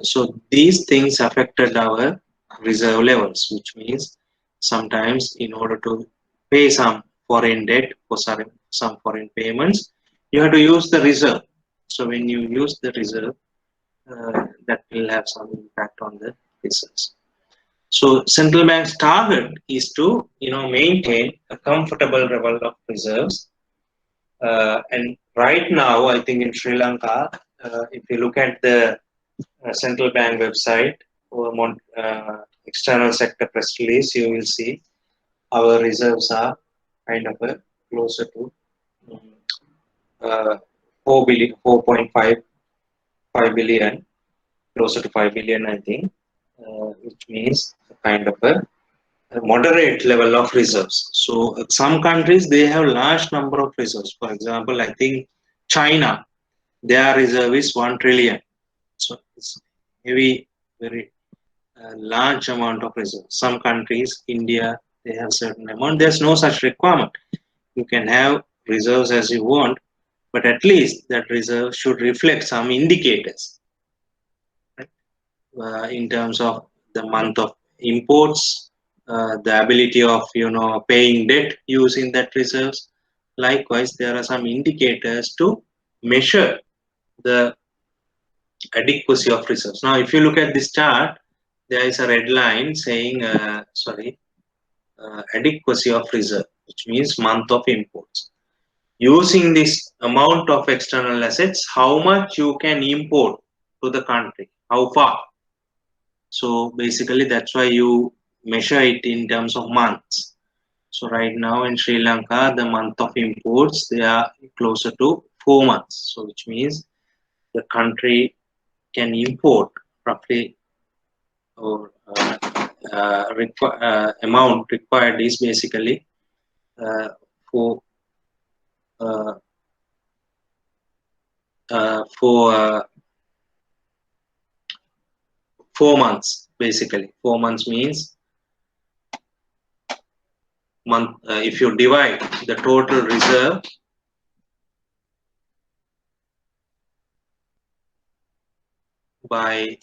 So these things affected our reserve levels, which means sometimes in order to pay some foreign debt for some foreign payments, you have to use the reserve. So when you use the reserve, that will have some impact on the reserves. So central bank's target is to maintain a comfortable level of reserves. And right now, I think in Sri Lanka, if you look at the central bank website or external sector press release, you will see our reserves are kind of closer to uh, 4.5 billion, closer to 5 billion, I think, which means kind of a moderate level of reserves. So some countries, they have large number of reserves. For example, I think China, their reserve is 1 trillion. So it's very large amount of reserves. Some countries, India, they have certain amount. There's no such requirement. You can have reserves as you want, but at least that reserve should reflect some indicators, right? In terms of the month of imports, the ability of paying debt using that reserves. Likewise, there are some indicators to measure the adequacy of reserves. Now, if you look at this chart, there is a red line saying, adequacy of reserve, which means month of imports. Using this amount of external assets, how much you can import to the country, how far. So basically, that's why you measure it in terms of months. So right now in Sri Lanka, the month of imports, they are closer to 4 months. So which means the country can import roughly, or amount required is basically for uh, for 4 months. Basically 4 months means month. If you divide the total reserve by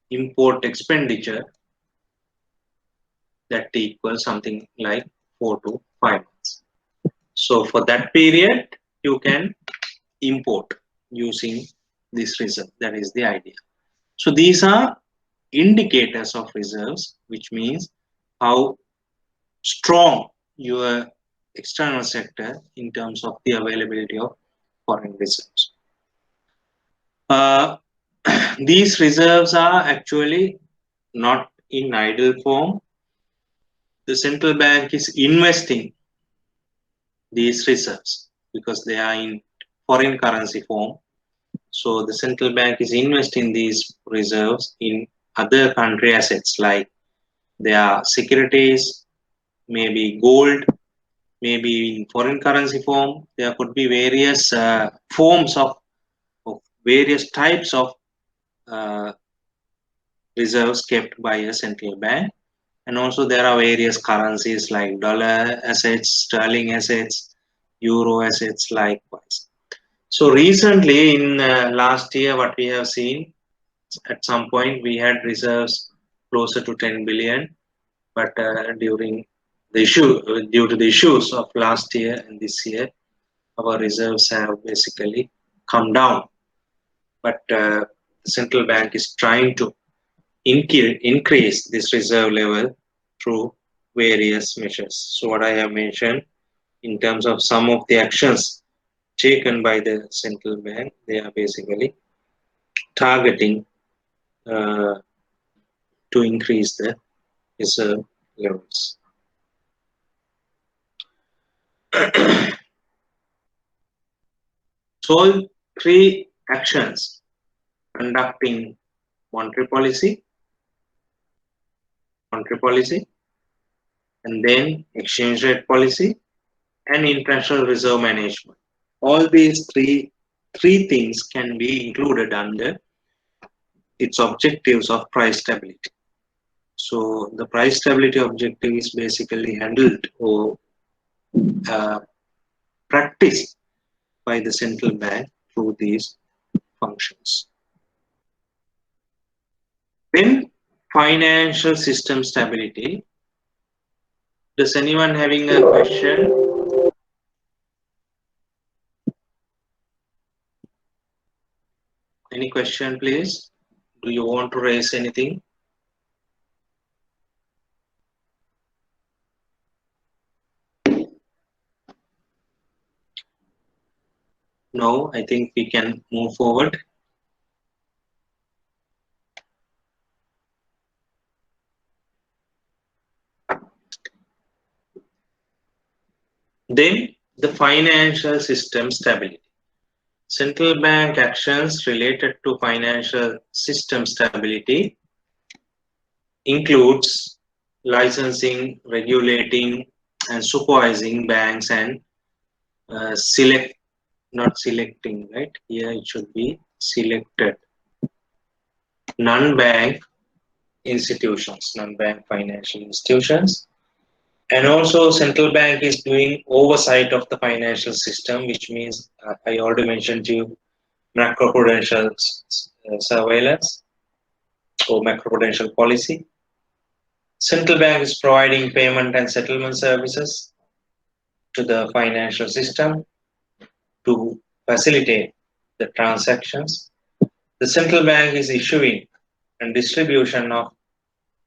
import expenditure, that equals something like 4 to 5 months. So for that period, you can import using this reserve. That is the idea. So these are indicators of reserves, which means how strong your external sector in terms of the availability of foreign reserves. These reserves are actually not in idle form. The central bank is investing these reserves because they are in foreign currency form. So the central bank is investing these reserves in other country assets like their securities, maybe gold, maybe in foreign currency form. There could be various forms of various types of uh, reserves kept by a central bank. And also there are various currencies like dollar assets, sterling assets, euro assets likewise. So recently in last year what we have seen, at some point we had reserves closer to 10 billion, but due to the issues of last year and this year, our reserves have basically come down. But the central bank is trying to increase this reserve level through various measures. So what I have mentioned in terms of some of the actions taken by the central bank, they are basically targeting uh, to increase the reserve levels. So three actions: conducting monetary policy, and then exchange rate policy and international reserve management. All these three things can be included under its objectives of price stability. So the price stability objective is basically handled or uh, practiced by the central bank through these functions. Then financial system stability. Does anyone having a question? Any question, please? Do you want to raise anything? No, I think we can move forward. Then the financial system stability. Central bank actions related to financial system stability includes licensing, regulating, and supervising banks and not selecting, right? Here it should be selected non-bank institutions, non-bank financial institutions. And also central bank is doing oversight of the financial system, which means I already mentioned to you macroprudential surveillance or macroprudential policy. Central bank is providing payment and settlement services to the financial system to facilitate the transactions. The central bank is issuing and distribution of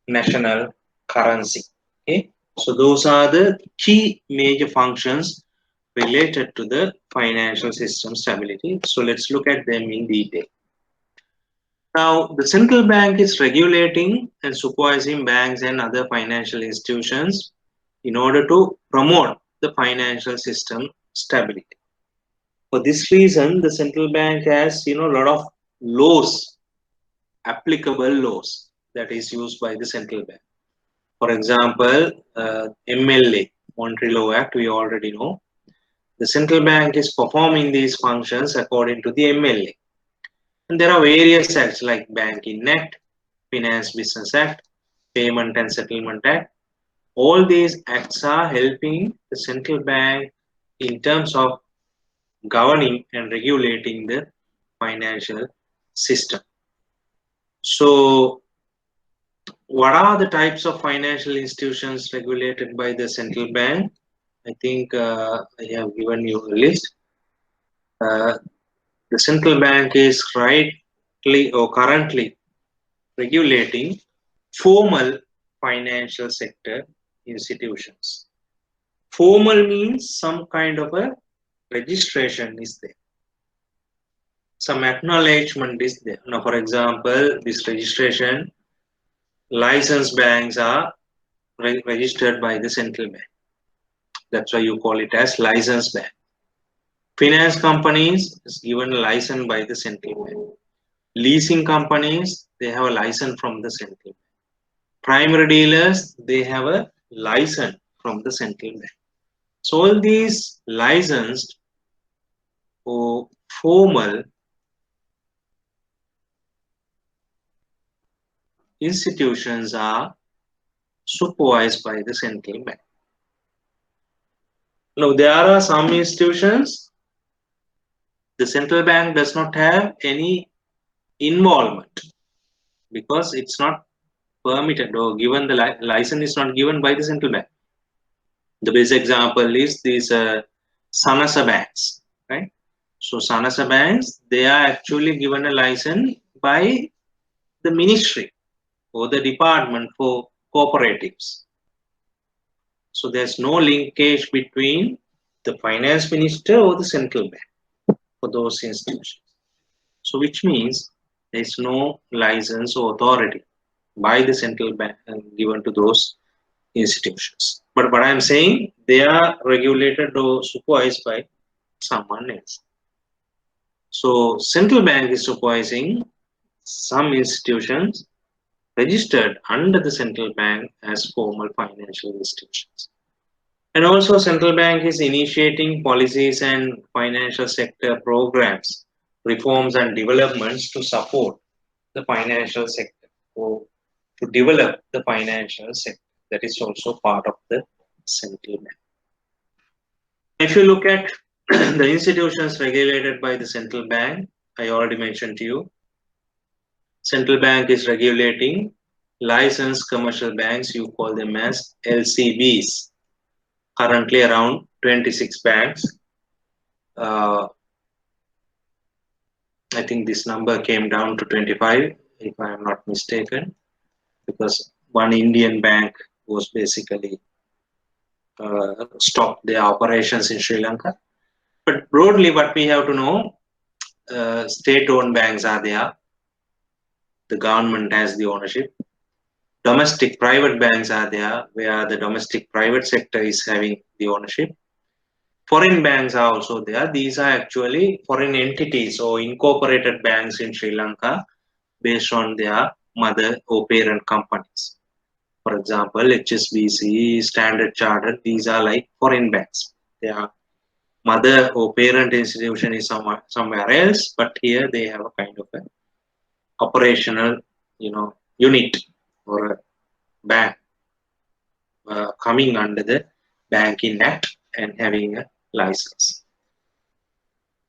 national currency. Okay, so those are the key major functions related to the financial system stability. So let's look at them in detail. Now, the central bank is regulating and supervising banks and other financial institutions in order to promote the financial system stability. For this reason, the central bank has a lot of laws, applicable laws that is used by the central bank. For example, MLA, Monetary Law Act, we already know. The central bank is performing these functions according to the MLA. And there are various acts like Banking Act, Finance Business Act, Payment and Settlement Act. All these acts are helping the central bank in terms of governing and regulating the financial system. So, what are the types of financial institutions regulated by the central bank? I think I have given you a list. The central bank is currently regulating formal financial sector institutions. Formal means some kind of a registration is there. Some acknowledgement is there. Now, for example, this registration, licensed banks are registered by the central bank. That's why you call it as licensed bank. Finance companies is given a license by the central bank. Leasing companies, they have a license from the central bank. Primary dealers, they have a license from the central bank. So all these licensed or formal institutions are supervised by the central bank. Now there are some institutions the central bank does not have any involvement because it's not permitted or given the license is not given by the central bank. The best example is these Sanasa banks, right? So Sanasa banks, they are actually given a license by the ministry or the department for cooperatives. So there's no linkage between the finance minister or the central bank for those institutions. So which means there's no license or authority by the central bank given to those institutions. But what I'm saying, they are regulated or supervised by someone else. So central bank is supervising some institutions registered under the central bank as formal financial institutions. And also central bank is initiating policies and financial sector programs, reforms and developments to support the financial sector or to develop the financial sector. That is also part of the central bank. If you look at the institutions regulated by the central bank, I already mentioned to you, central bank is regulating licensed commercial banks, you call them as LCBs. Currently around 26 banks. I think this number came down to 25, if I am not mistaken, because one Indian bank was basically stopped their operations in Sri Lanka. But broadly, what we have to know, state-owned banks are there. The government has the ownership. Domestic private banks are there, where the domestic private sector is having the ownership. Foreign banks are also there. These are actually foreign entities or incorporated banks in Sri Lanka based on their mother or parent companies. For example, HSBC, Standard Chartered, these are like foreign banks. Their mother or parent institution is somewhere else, but here they have a kind of an operational, unit or a bank coming under the Banking Act and having a license.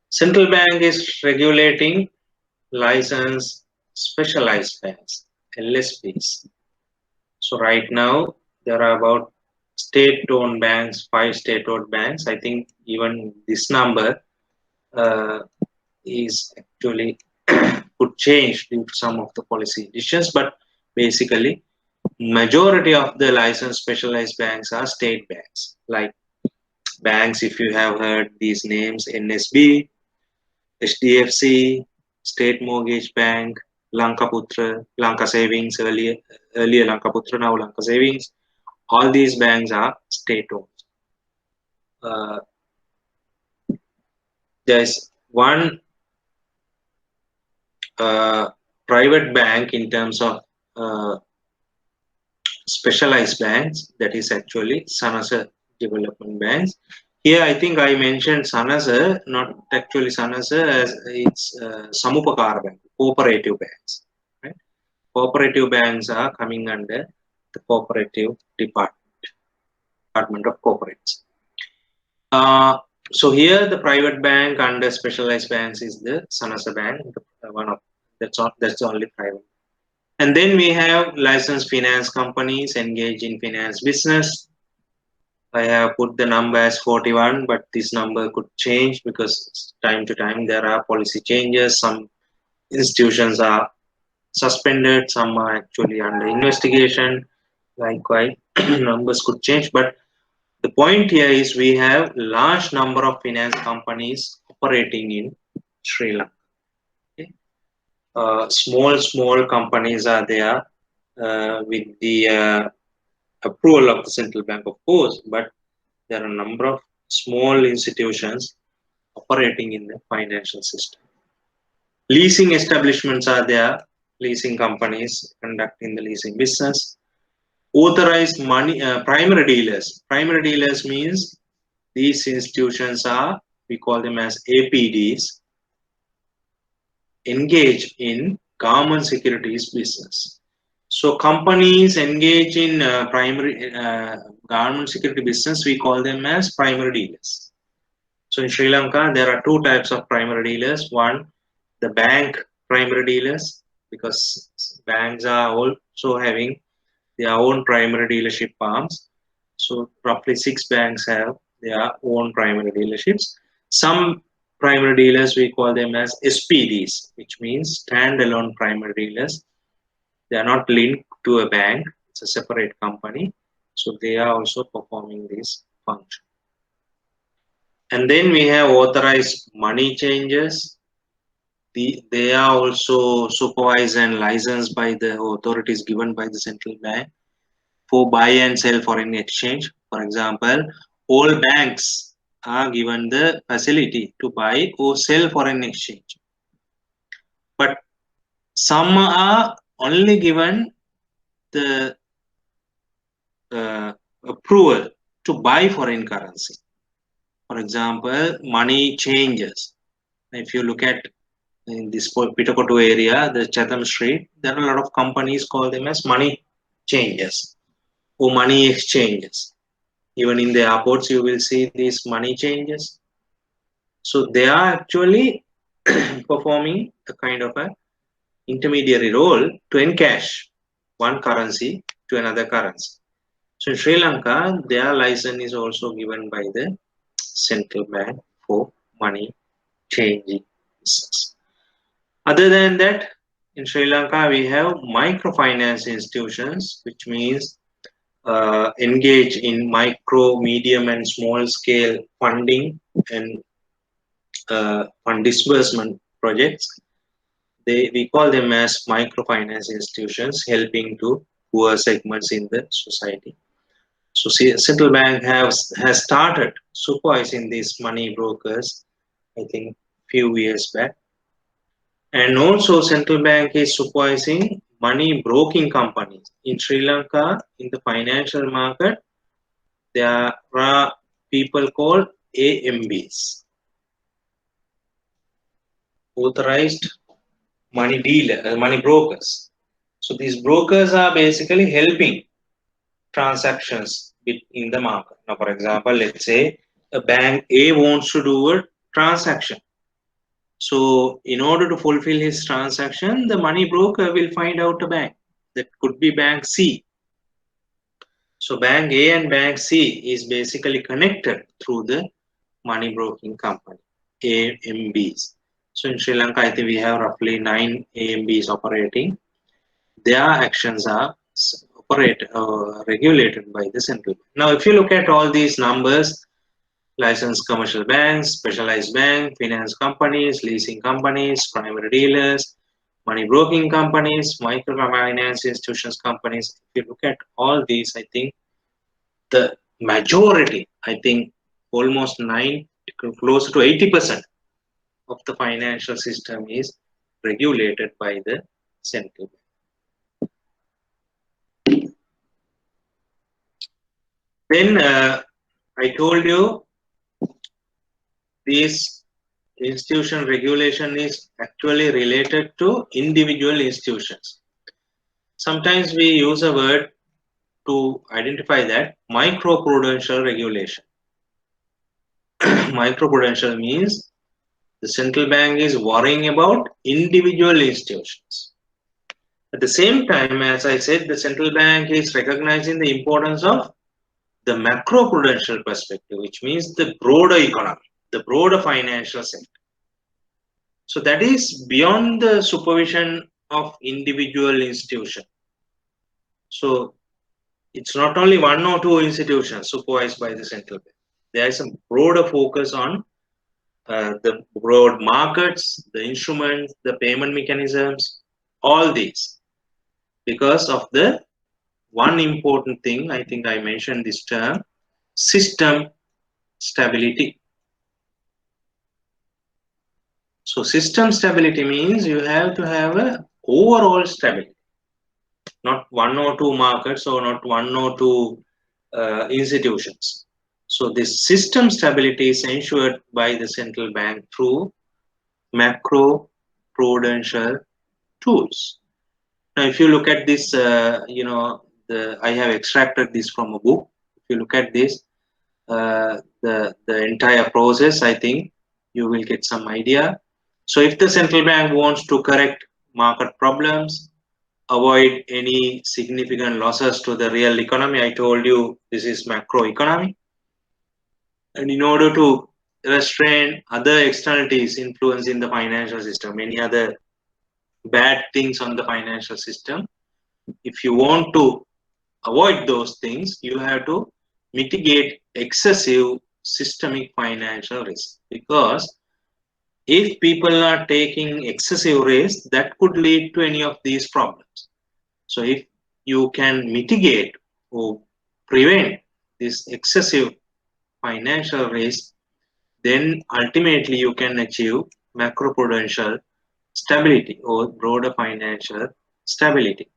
Central bank is regulating licensed specialized banks, LSBs. So right now there are about state-owned banks, 5 state-owned banks. I think even this number is actually could change due to some of the policy decisions, but basically majority of the licensed specialized banks are state banks. Like banks, if you have heard these names, NSB, HDFC, State Mortgage Bank, Lankaputra, Lanka Savings, earlier Lankaputra, now Lanka Savings. All these banks are state-owned. There's one private bank in terms of specialized banks, that is actually Sanasa Development Banks. Here I think I mentioned Sanasa, not actually Sanasa, as it's Samupakara Bank, cooperative banks. Right? Cooperative banks are coming under the cooperative department of corporates. So here the private bank under specialized banks is the Sanasa Bank, that's the only private. And then we have licensed finance companies engaged in finance business. I have put the number as 41, but this number could change because time to time there are policy changes. Some institutions are suspended, some are actually under investigation. Likewise, numbers could change. But the point here is we have large number of finance companies operating in Sri Lanka. Okay? Small companies are there with the approval of the central bank, of course, but there are a number of small institutions operating in the financial system. Leasing establishments are there, leasing companies conducting the leasing business. Authorized money primary dealers. Primary dealers means these institutions are, we call them as APDs, engage in government securities business. So companies engage in primary government security business, we call them as primary dealers. So in Sri Lanka, there are two types of primary dealers. One, the bank primary dealers, because banks are also having their own primary dealership arms. So roughly 6 banks have their own primary dealerships. Some primary dealers, we call them as SPDs, which means standalone primary dealers. They are not linked to a bank, it's a separate company. So they are also performing this function. And then we have authorized money changers. They are also supervised and licensed by the authorities given by the central bank for buy and sell foreign exchange. For example, all banks are given the facility to buy or sell foreign exchange. But some are only given the approval to buy foreign currency. For example, money changes. If you look at in this Pitakotu area, the Chatham Street, there are a lot of companies call them as money changers or money exchanges. Even in the airports, you will see these money changes. So they are actually performing a kind of a intermediary role to encash one currency to another currency. So in Sri Lanka, their license is also given by the central bank for money changing business. Other than that, in Sri Lanka, we have microfinance institutions, which means engage in micro, medium, and small scale funding and fund disbursement projects. We call them as microfinance institutions, helping to poor segments in the society. So central bank has started supervising these money brokers, I think, few years back. And also central bank is supervising money broking companies. In Sri Lanka, in the financial market, there are people called AMBs, authorized money dealer, money brokers. So these brokers are basically helping transactions in the market. Now, for example, let's say a bank A wants to do a transaction. So in order to fulfill his transaction, the money broker will find out a bank. That could be bank C. So bank A and bank C is basically connected through the money broking company, AMBs. So in Sri Lanka, I think we have roughly 9 AMBs operating. Their actions are regulated by the central bank. Now, if you look at all these numbers, licensed commercial banks, specialized bank, finance companies, leasing companies, primary dealers, money broking companies, microfinance institutions companies. If you look at all these, I think the majority, I think almost close to 80% of the financial system is regulated by the central bank. Then I told you this institution regulation is actually related to individual institutions. Sometimes we use a word to identify that, macroprudential regulation. Macroprudential means the central bank is worrying about individual institutions. At the same time, as I said, the central bank is recognizing the importance of the macroprudential perspective, which means the broader economy, the broader financial sector. So that is beyond the supervision of individual institution. So it's not only one or two institutions supervised by the central bank. There is a broader focus on the broad markets, the instruments, the payment mechanisms, all these. Because of the one important thing, I think I mentioned this term, system stability. So system stability means you have to have a overall stability, not one or two markets or not one or two institutions. So this system stability is ensured by the central bank through macroprudential tools. Now, if you look at this, I have extracted this from a book. If you look at this, the entire process, I think you will get some idea. So if the central bank wants to correct market problems, avoid any significant losses to the real economy, I told you this is macroeconomy. And in order to restrain other externalities influencing the financial system, any other bad things on the financial system, if you want to avoid those things, you have to mitigate excessive systemic financial risk. Because if people are taking excessive risk, that could lead to any of these problems. So if you can mitigate or prevent this excessive financial risk, then ultimately you can achieve macroprudential stability or broader financial stability.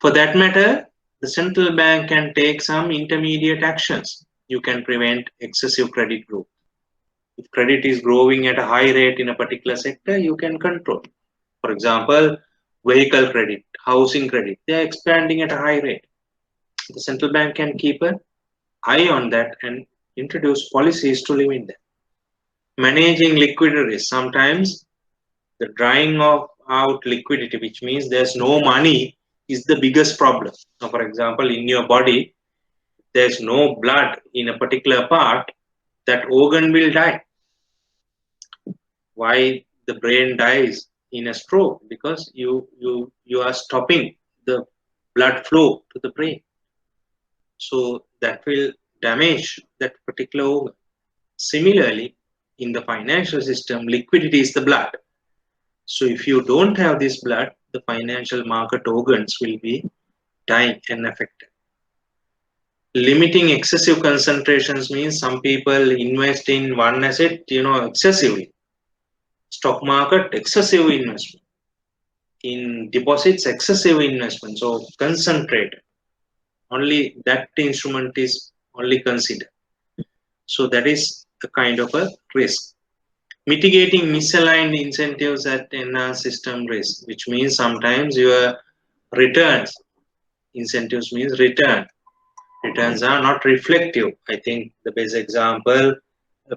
For that matter, the central bank can take some intermediate actions. You can prevent excessive credit growth. If credit is growing at a high rate in a particular sector, you can control. For example, vehicle credit, housing credit, they are expanding at a high rate. The central bank can keep an eye on that and introduce policies to limit that. Managing liquidity risk. Sometimes the drying of out liquidity, which means there's no money, is the biggest problem. Now, for example, in your body, there's no blood in a particular part, that organ will die. Why the brain dies in a stroke? Because you are stopping the blood flow to the brain. So that will damage that particular organ. Similarly, in the financial system, liquidity is the blood. So if you don't have this blood, the financial market organs will be dying and affected. Limiting excessive concentrations means some people invest in one asset, excessively. Stock market, excessive investment. In deposits, excessive investment. So concentrate. Only that instrument is only considered. So that is a kind of a risk. Mitigating misaligned incentives at enhance system risk, which means sometimes your returns, incentives means returns are not reflective. I think the best example,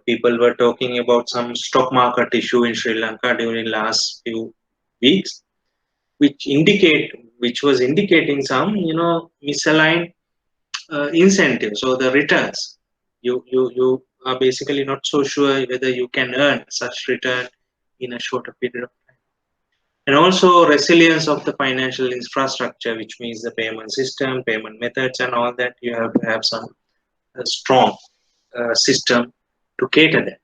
people were talking about some stock market issue in Sri Lanka during last few weeks, which was indicating some misaligned incentives or the returns. You are basically not so sure whether you can earn such return in a shorter period of time. And also resilience of the financial infrastructure, which means the payment system, payment methods, and all that. You have to have some strong system to cater that.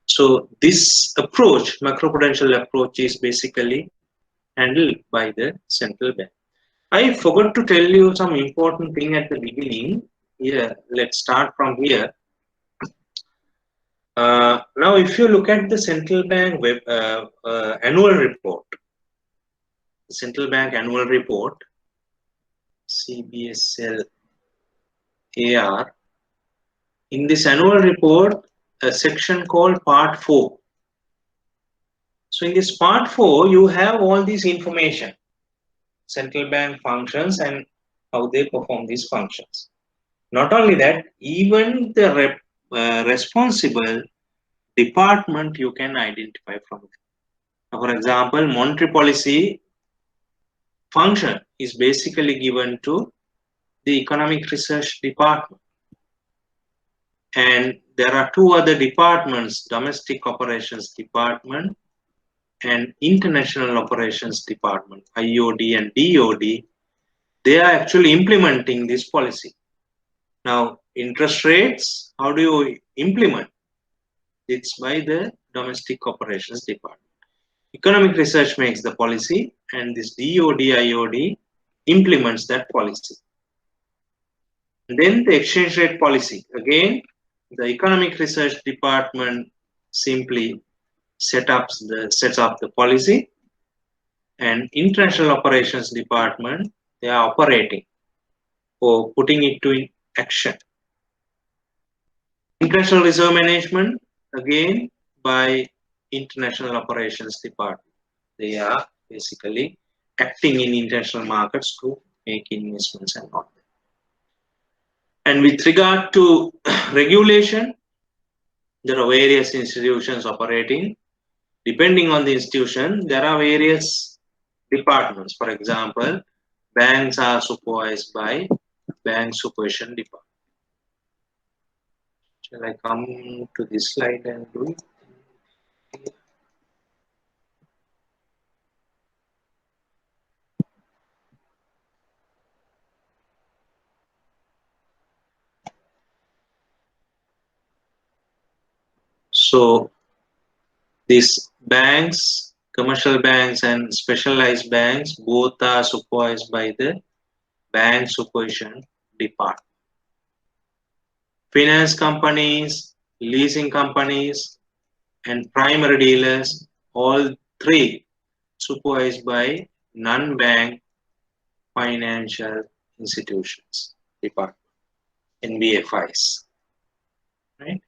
So this approach, macroprudential approach, is basically handled by the central bank. I forgot to tell you some important thing at the beginning. Here, let's start from here. Now, if you look at the central bank annual report, the central bank annual report, CBSL AR, in this annual report, a section called Part 4. So in this Part 4, you have all this information, central bank functions and how they perform these functions. Not only that, even the responsible department you can identify from it. For example, monetary policy function is basically given to the economic research department. And there are two other departments, domestic operations department and international operations department, IOD and DOD. They are actually implementing this policy. Now, interest rates, how do you implement? It's by the domestic operations department. Economic research makes the policy, and this DOD, IOD implements that policy. And then the exchange rate policy. Again, the Economic Research Department simply sets up the policy, and International Operations Department, they are operating or putting it to action. International Reserve Management, again by International Operations Department. They are basically acting in international markets to make investments and all that. And with regard to regulation, there are various institutions operating. Depending on the institution, there are various departments. For example, banks are supervised by Bank Supervision Department. Shall I come to this slide and do it? So these banks, commercial banks and specialized banks, both are supervised by the Bank Supervision Department. Finance companies, leasing companies, and primary dealers, all three supervised by non-bank financial institutions department, NBFIs, right?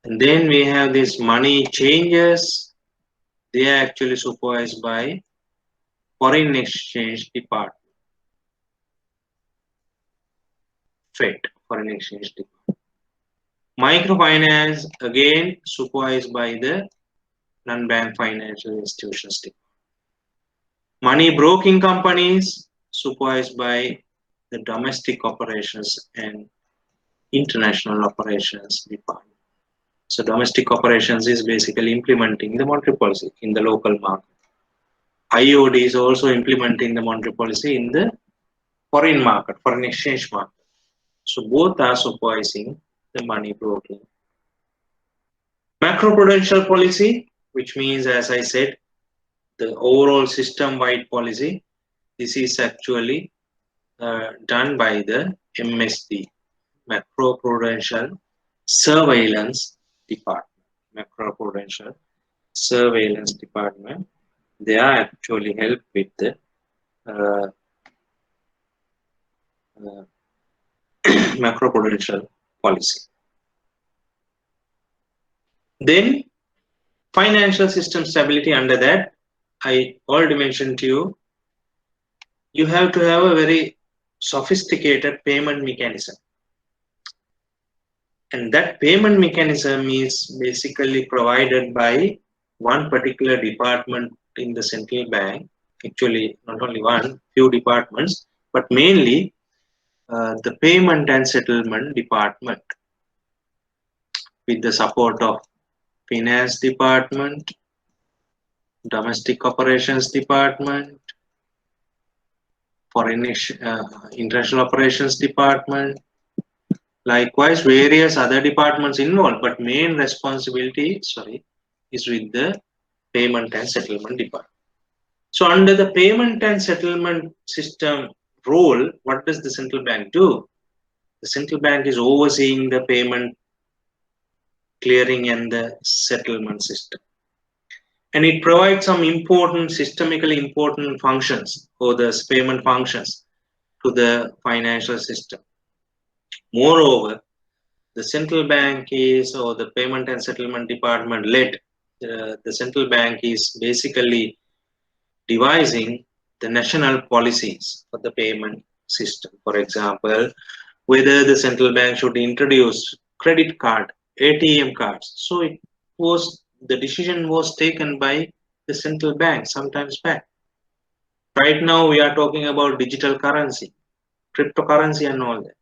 And then we have these money changers. They are actually supervised by Foreign Exchange Department, FED, Foreign Exchange Department. Microfinance, again supervised by the non-bank financial institutions department. Money broking companies supervised by the Domestic Operations and International Operations Department. So domestic operations is basically implementing the monetary policy in the local market. IOD is also implementing the monetary policy in the foreign market, foreign exchange market. So both are supervising the money broking. Macroprudential policy, which means, as I said, the overall system-wide policy. This is actually done by the MSD, Macroprudential Surveillance Department. Macroprudential Surveillance Department. They are actually help with the macroprudential policy. Then financial system stability, under that, I already mentioned to you, you have to have a very sophisticated payment mechanism. And that payment mechanism is basically provided by one particular department in the central bank. Actually, not only one, few departments, but mainly the payment and settlement department, with the support of finance department, domestic operations department, international operations department, likewise various other departments involved, but main responsibility is with the payment and settlement department. So under the payment and settlement system role, what does the central bank do? The central bank is overseeing the payment, clearing and the settlement system. And it provides some important, systemically important functions, or the payment functions, to the financial system. Moreover, the central bank is, or the payment and settlement department led, the central bank is basically devising the national policies for the payment system. For example, whether the central bank should introduce credit card, ATM cards. So the decision was taken by the central bank sometimes back. Right now we are talking about digital currency, cryptocurrency and all that.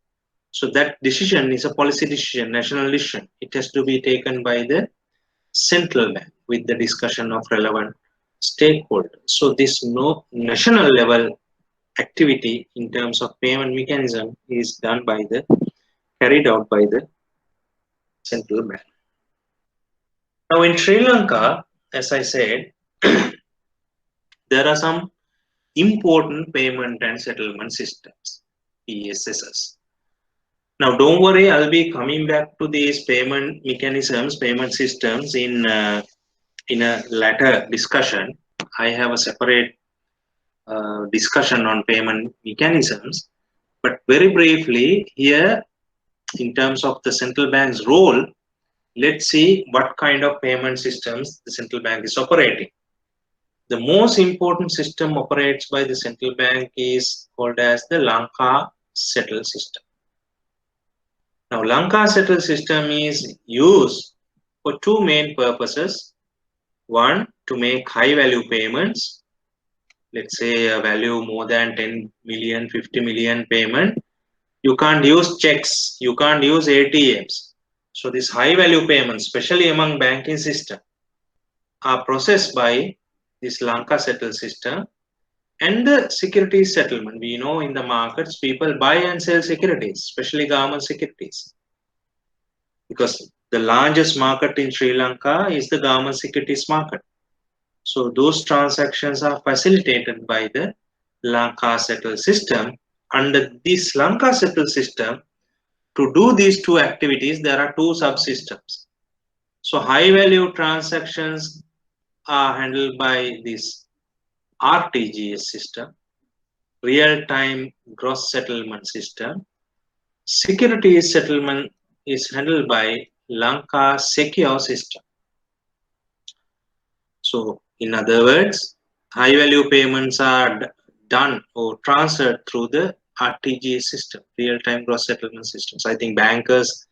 So that decision is a policy decision, national decision. It has to be taken by the central bank with the discussion of relevant stakeholders. So this national level activity in terms of payment mechanism is carried out by the central bank. Now in Sri Lanka, as I said, there are some important payment and settlement systems, PSSs. Now, don't worry, I'll be coming back to these payment mechanisms, payment systems in a later discussion. I have a separate discussion on payment mechanisms, but very briefly here, in terms of the central bank's role, let's see what kind of payment systems the central bank is operating. The most important system operates by the central bank is called as the Lanka settle system. Now, Lanka settle system is used for two main purposes. One, to make high value payments. Let's say a value more than 10 million, 50 million payment. You can't use checks, you can't use ATMs. So these high value payments, especially among banking system, are processed by this Lanka settle system. And the securities settlement. We know in the markets, people buy and sell securities, especially government securities. Because the largest market in Sri Lanka is the government securities market. So those transactions are facilitated by the Lanka settle system. Under this Lanka settle system, to do these two activities, there are two subsystems. So high value transactions are handled by this RTGS system, real-time gross settlement system. Securities settlement is handled by Lanka secure system. So in other words, high value payments are done or transferred through the RTGS system, real-time gross settlement systems. I think bankers,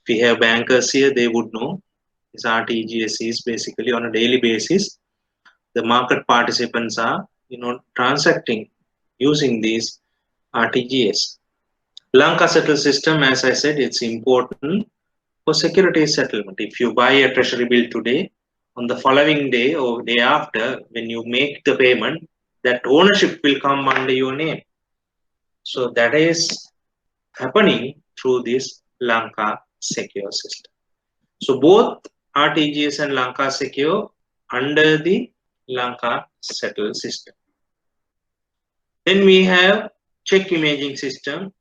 if we have bankers here, they would know this RTGS is basically on a daily basis. The market participants are, transacting using these RTGS. Lanka settle system, as I said, it's important for securities settlement. If you buy a treasury bill today, on the following day or day after, when you make the payment, that ownership will come under your name. So that is happening through this Lanka secure system. So both RTGS and Lanka secure under the Lanka settle system. Then we have check imaging system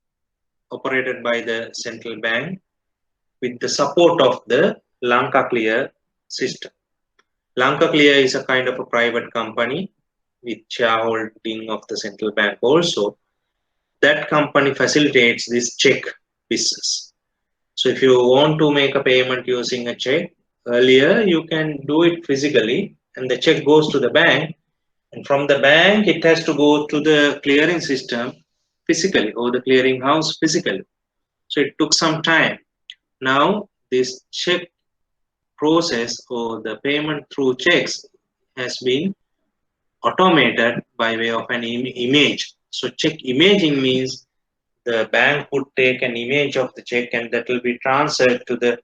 operated by the central bank with the support of the Lanka Clear system. Lanka Clear is a kind of a private company with shareholding of the central bank also. That company facilitates this check business. So if you want to make a payment using a check, earlier you can do it physically and the check goes to the bank, and from the bank it has to go to the clearing system physically or the clearing house physically. So it took some time. Now this check process or the payment through checks has been automated by way of an image. So check imaging means the bank would take an image of the check and that will be transferred to the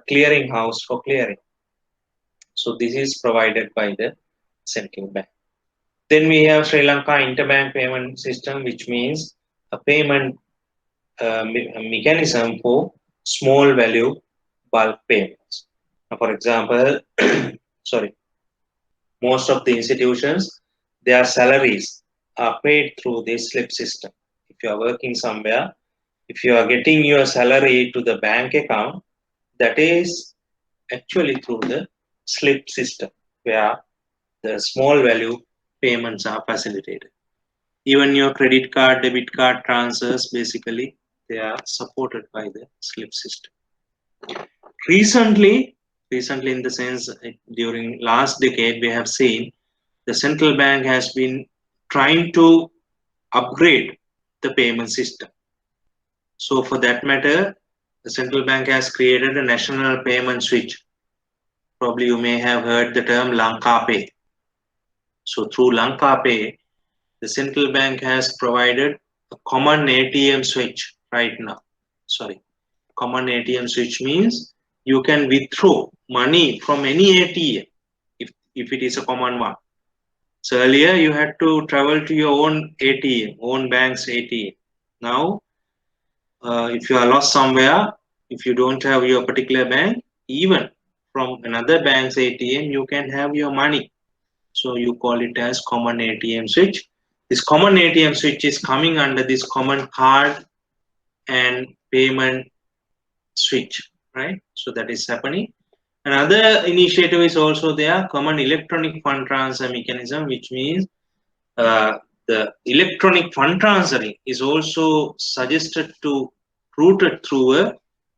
clearing house for clearing. So this is provided by the central bank. Then we have Sri Lanka interbank payment system, which means a payment mechanism for small value bulk payments. Now, for example, most of the institutions, their salaries are paid through this slip system. If you are working somewhere, if you are getting your salary to the bank account, that is actually through the slip system where the small value payments are facilitated. Even your credit card, debit card transfers, basically, they are supported by the slip system. Recently in the sense during last decade, we have seen the central bank has been trying to upgrade the payment system. So for that matter, the central bank has created a national payment switch. Probably you may have heard the term Lanka Pay. So through Lanka Pay, the central bank has provided a common ATM switch right now. Common ATM switch means you can withdraw money from any ATM if it is a common one. So earlier you had to travel to your own ATM, own bank's ATM. Now, if you are lost somewhere, if you don't have your particular bank, even from another bank's ATM, you can have your money. So you call it as common ATM switch. This common ATM switch is coming under this common card and payment switch, right? So that is happening. Another initiative is also there, common electronic fund transfer mechanism, which means the electronic fund transferring is also suggested to routed through a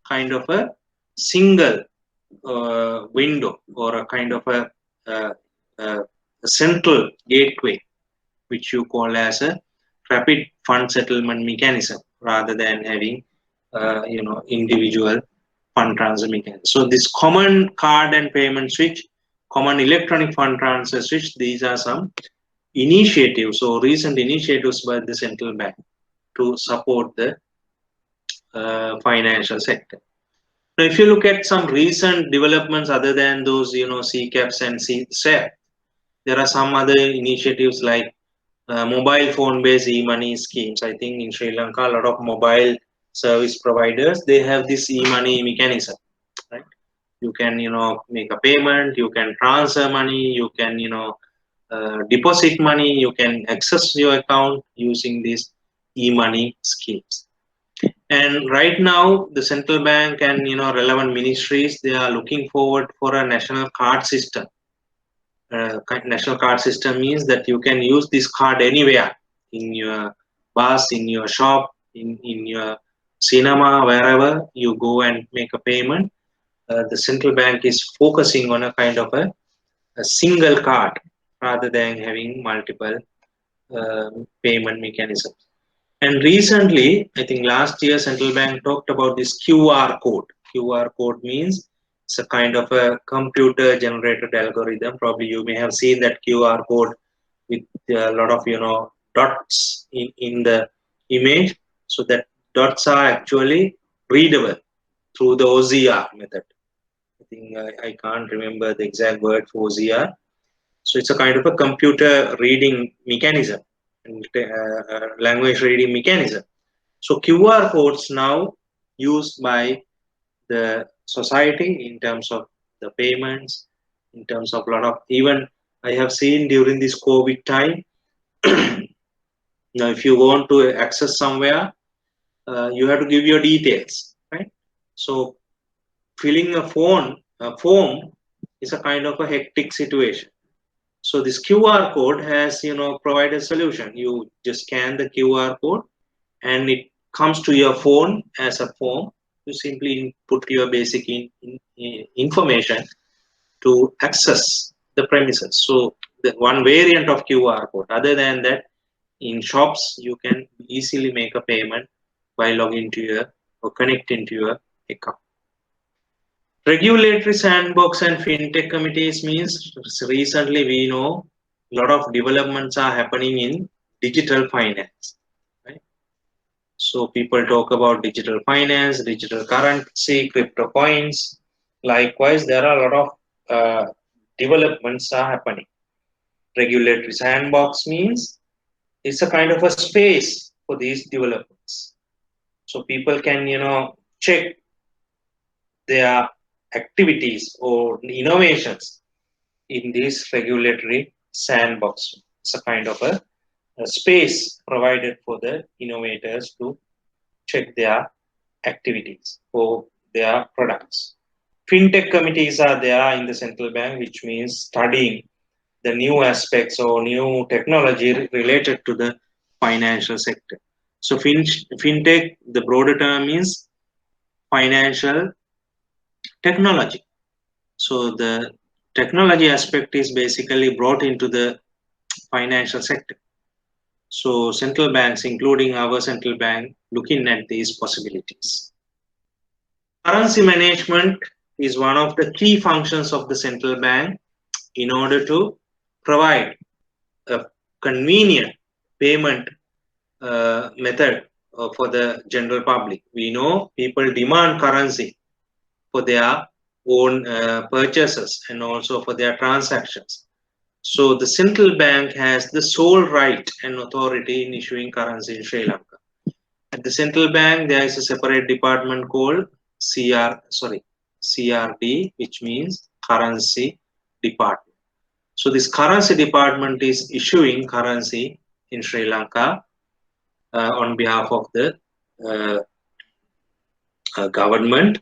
kind of a single window or a kind of a central gateway, which you call as a rapid fund settlement mechanism rather than having individual fund transfer mechanism. So this common card and payment switch, common electronic fund transfer switch, these are some initiatives or recent initiatives by the central bank to support the financial sector. Now, if you look at some recent developments other than those, CCAPs and CSEP, there are some other initiatives like mobile phone-based e-money schemes. I think in Sri Lanka, a lot of mobile service providers, they have this e-money mechanism, right? You can, make a payment, you can transfer money, you can, deposit money, you can access your account using these e-money schemes. And right now, the central bank and relevant ministries, they are looking forward for a national card system. National card system means that you can use this card anywhere, in your bus, in your shop, in your cinema, wherever you go and make a payment. The central bank is focusing on a kind of a single card rather than having multiple payment mechanisms. And recently, I think last year, central bank talked about this QR code. QR code means it's a kind of a computer generated algorithm. Probably you may have seen that QR code with a lot of dots in the image. So that dots are actually readable through the OZR method. I think I can't remember the exact word for OZR. So it's a kind of a computer reading mechanism, language reading mechanism. So QR codes now used by the society in terms of the payments, in terms of a lot of, even I have seen during this COVID time, now if you want to access somewhere, you have to give your details, right? So filling a form is a kind of a hectic situation. So this QR code has, provided a solution. You just scan the QR code and it comes to your phone as a form. You simply input your basic information to access the premises. So the one variant of QR code. Other than that, in shops, you can easily make a payment by logging to your or connecting to your account. Regulatory sandbox and fintech committees means recently we know a lot of developments are happening in digital finance. Right? So people talk about digital finance, digital currency, crypto coins. Likewise, there are a lot of developments are happening. Regulatory sandbox means it's a kind of a space for these developments. So people can, check their activities or innovations in this regulatory sandbox. It's a kind of a space provided for the innovators to check their activities or their products. Fintech committees are there in the central bank, which means studying the new aspects or new technology related to the financial sector. So fintech, the broader term means financial technology. So the technology aspect is basically brought into the financial sector. So central banks, including our central bank, looking at these possibilities. Currency management is one of the key functions of the central bank in order to provide a convenient payment method for the general public. We know people demand currency for their own purchases and also for their transactions. So the central bank has the sole right and authority in issuing currency in Sri Lanka. At the central bank, there is a separate department called CRD, which means currency department. So this currency department is issuing currency in Sri Lanka on behalf of the government,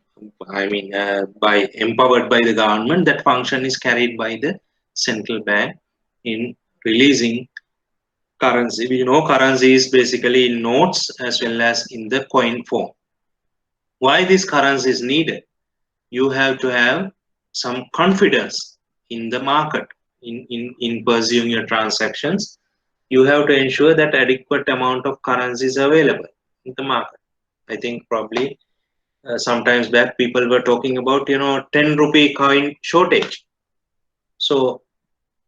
I mean, empowered by the government. That function is carried by the central bank in releasing currency. We know currency is basically in notes as well as in the coin form. Why this currency is needed? You have to have some confidence in the market in pursuing your transactions. You have to ensure that adequate amount of currency is available in the market. I think probably sometimes back people were talking about 10 rupee coin shortage. So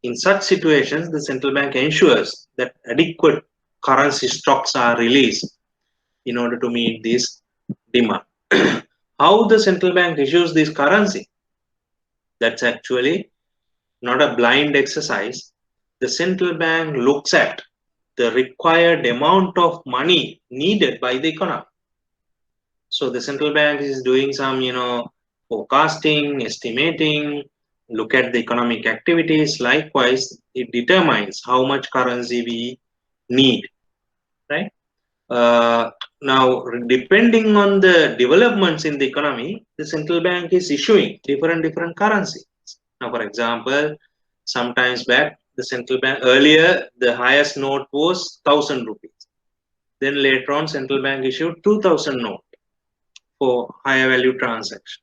in such situations, the central bank ensures that adequate currency stocks are released in order to meet this demand. How the central bank issues this currency? That's actually not a blind exercise. The central bank looks at the required amount of money needed by the economy. So the central bank is doing some, forecasting, estimating, look at the economic activities. Likewise, it determines how much currency we need, right? Now, depending on the developments in the economy, the central bank is issuing different currencies. Now, for example, sometimes back, the central bank earlier the highest note was 1,000 rupees. Then later on, central bank issued 2,000 note for higher value transaction.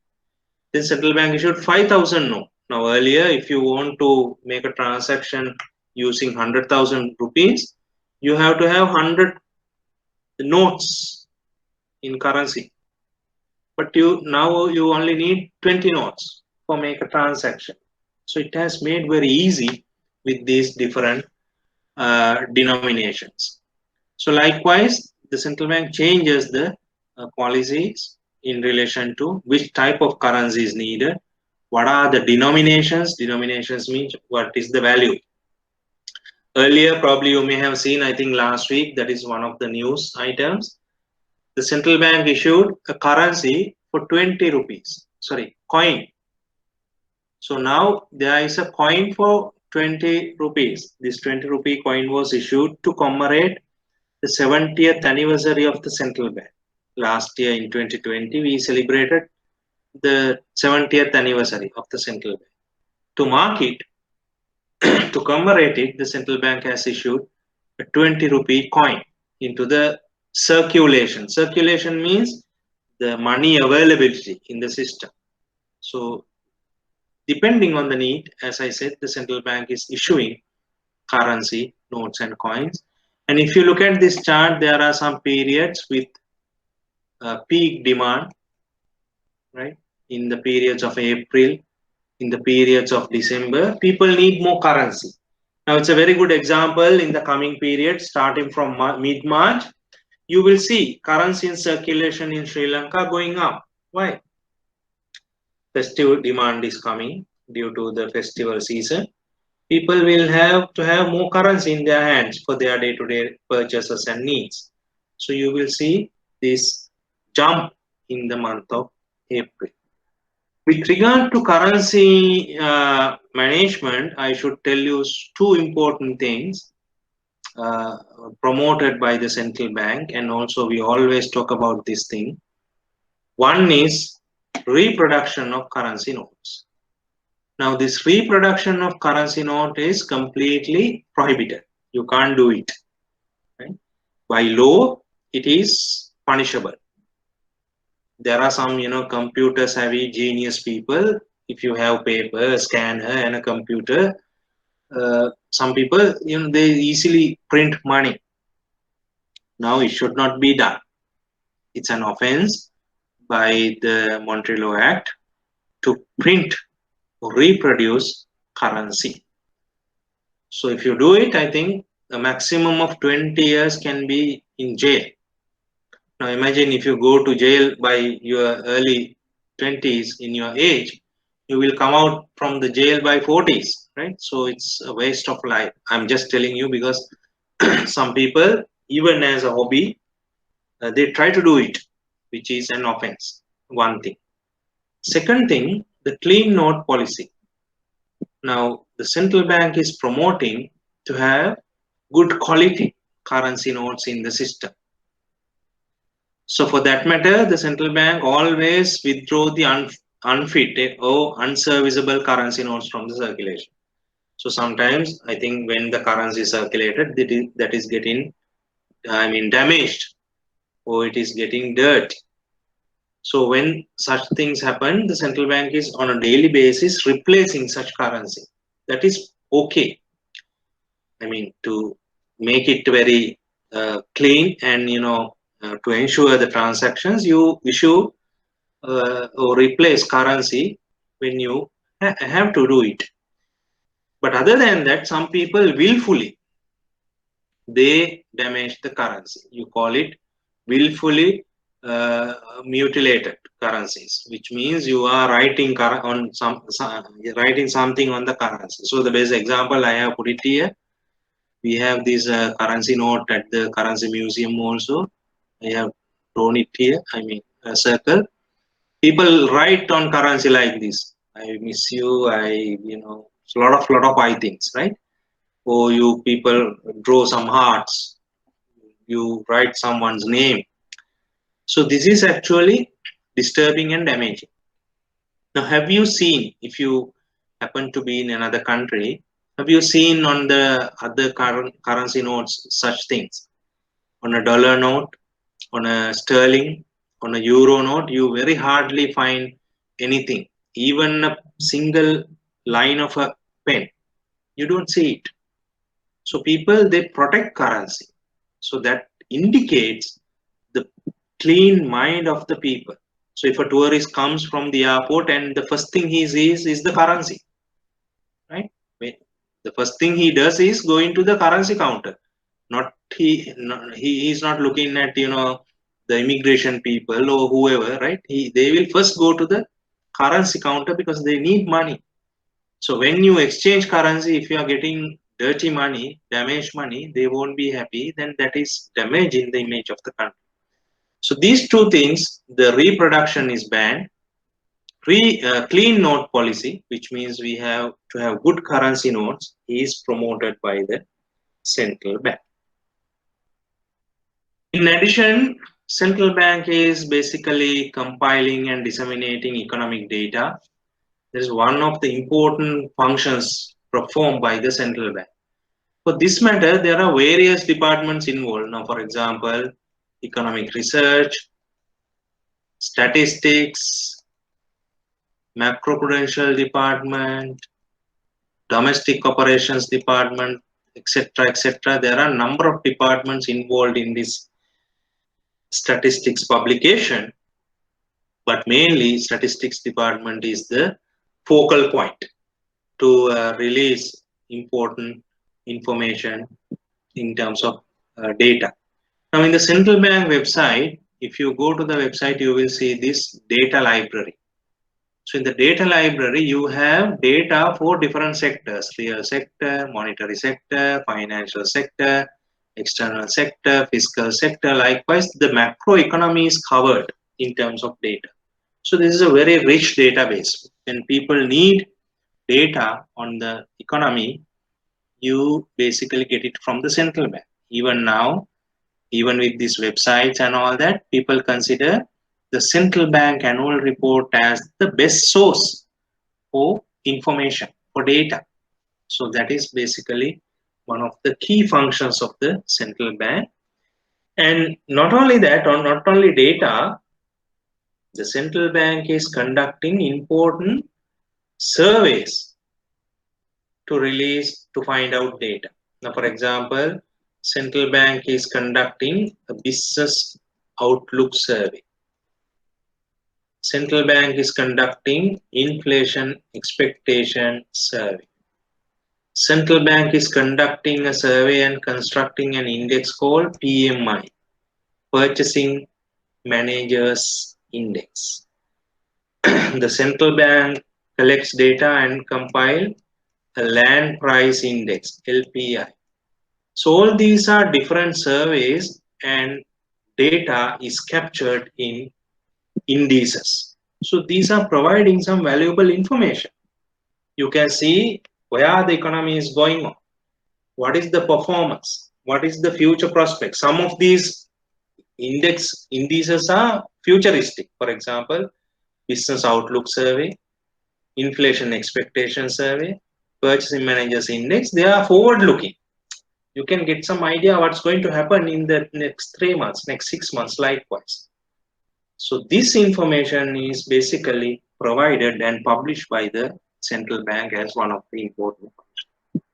Then central bank issued 5,000 note. Now earlier, if you want to make a transaction using 100,000 rupees, you have to have 100 notes in currency. But now you only need 20 notes for make a transaction. So it has made very easy with these different denominations. So likewise, the central bank changes the policies in relation to which type of currency is needed. What are the denominations? Denominations means what is the value. Earlier, probably you may have seen, I think last week, that is one of the news items. The central bank issued a currency for 20 rupees, sorry, coin. So now there is a coin for 20 rupees. This 20 rupee coin was issued to commemorate the 70th anniversary of the central bank. Last year in 2020, we celebrated the 70th anniversary of the central bank. To mark it, to commemorate it, the central bank has issued a 20 rupee coin into the circulation. Circulation means the money availability in the system. So depending on the need, as I said, the central bank is issuing currency, notes and coins. And if you look at this chart, there are some periods with peak demand, right? In the periods of April, in the periods of December, people need more currency. Now it's a very good example in the coming period, starting from mid-March, you will see currency in circulation in Sri Lanka going up. Why? Festive demand is coming due to the festival season. People will have to have more currency in their hands for their day-to-day purchases and needs. So you will see this jump in the month of April. With regard to currency management, I should tell you two important things promoted by the central bank, and also we always talk about this thing. One is reproduction of currency notes. Now this reproduction of currency note is completely prohibited. You can't do it. Right? By law, it is punishable. There are some, computer savvy genius people. If you have paper, a scanner and a computer, some people, they easily print money. Now it should not be done. It's an offense by the Montreal Act to print or reproduce currency. So if you do it, I think a maximum of 20 years can be in jail. Now imagine if you go to jail by your early 20s in your age, you will come out from the jail by 40s, right? So it's a waste of life. I'm just telling you because some people, even as a hobby, they try to do it, which is an offense. One thing. Second thing, the clean note policy. Now, the central bank is promoting to have good quality currency notes in the system. So for that matter, the central bank always withdraw the unfit or unserviceable currency notes from the circulation. So sometimes I think when the currency is circulated, that is getting, damaged, or it is getting dirt. So when such things happen, the central bank is on a daily basis replacing such currency. That is okay. To make it very clean and to ensure the transactions, you issue or replace currency when you have to do it. But other than that, some people willfully they damage the currency. You call it willfully mutilated currencies, which means you are writing writing something on the currency. So the best example I have put it here. We have this currency note at the currency museum also. I have drawn it here. A circle. People write on currency like this. I miss you. Lot of I things, right? Or you people draw some hearts. You write someone's name. So this is actually disturbing and damaging. Now, have you seen, if you happen to be in another country, have you seen on the other currency notes such things? On a dollar note, on a sterling, on a euro note, you very hardly find anything. Even a single line of a pen, you don't see it. So people, they protect currency. So that indicates the clean mind of the people. So if a tourist comes from the airport and the first thing he sees is the currency, right? The first thing he does is go into the currency counter. He is not looking at the immigration people or whoever, right? They will first go to the currency counter because they need money. So when you exchange currency, if you are getting dirty money, damaged money, they won't be happy. Then that is damaging the image of the country. So these two things, the reproduction is banned. Clean note policy, which means we have to have good currency notes, is promoted by the central bank. In addition, central bank is basically compiling and disseminating economic data. This is one of the important functions performed by the central bank. For this matter, there are various departments involved. Now, for example, economic research, statistics, Macroprudential department, domestic operations department, etc., etc. There are a number of departments involved in this statistics publication, but mainly statistics department is the focal point to release important information in terms of data. Now in the central bank website, if you go to the website, you will see this data library. So in the data library, you have data for different sectors: real sector, monetary sector, financial sector, external sector, fiscal sector. Likewise, the macroeconomy is covered in terms of data. So this is a very rich database. When people need data on the economy, you basically get it from the central bank. Even now, even with these websites and all that, people consider the central bank annual report as the best source for information, for data. So that is basically one of the key functions of the central bank. And not only that, or not only data, the central bank is conducting important surveys to find out data. Now, for example, central bank is conducting a business outlook survey. Central bank is conducting inflation expectation survey. Central bank is conducting a survey and constructing an index called PMI, Purchasing Managers Index. The central bank collects data and compile a land price index, LPI. So all these are different surveys and data is captured in indices. So these are providing some valuable information. You can see where the economy is going on. What is the performance? What is the future prospect? Some of these indices are futuristic. For example, business outlook survey, inflation expectation survey, purchasing managers index. They are forward looking. You can get some idea what's going to happen in the next 3 months, next 6 months, likewise. So this information is basically provided and published by the central bank as one of the important functions.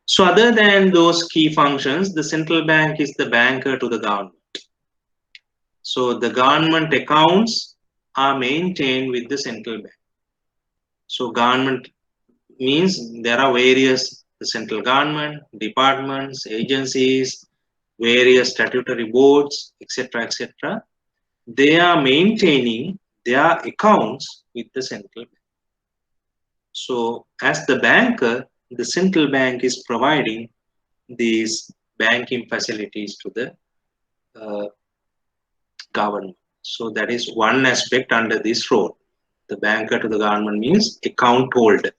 So other than those key functions, the central bank is the banker to the government. So the government accounts are maintained with the central bank. So government means there are various the central government, departments, agencies, various statutory boards, etc., etc. They are maintaining their accounts with the central bank. So as the banker, the central bank is providing these banking facilities to the government. So that is one aspect under this role. The banker to the government means account holder.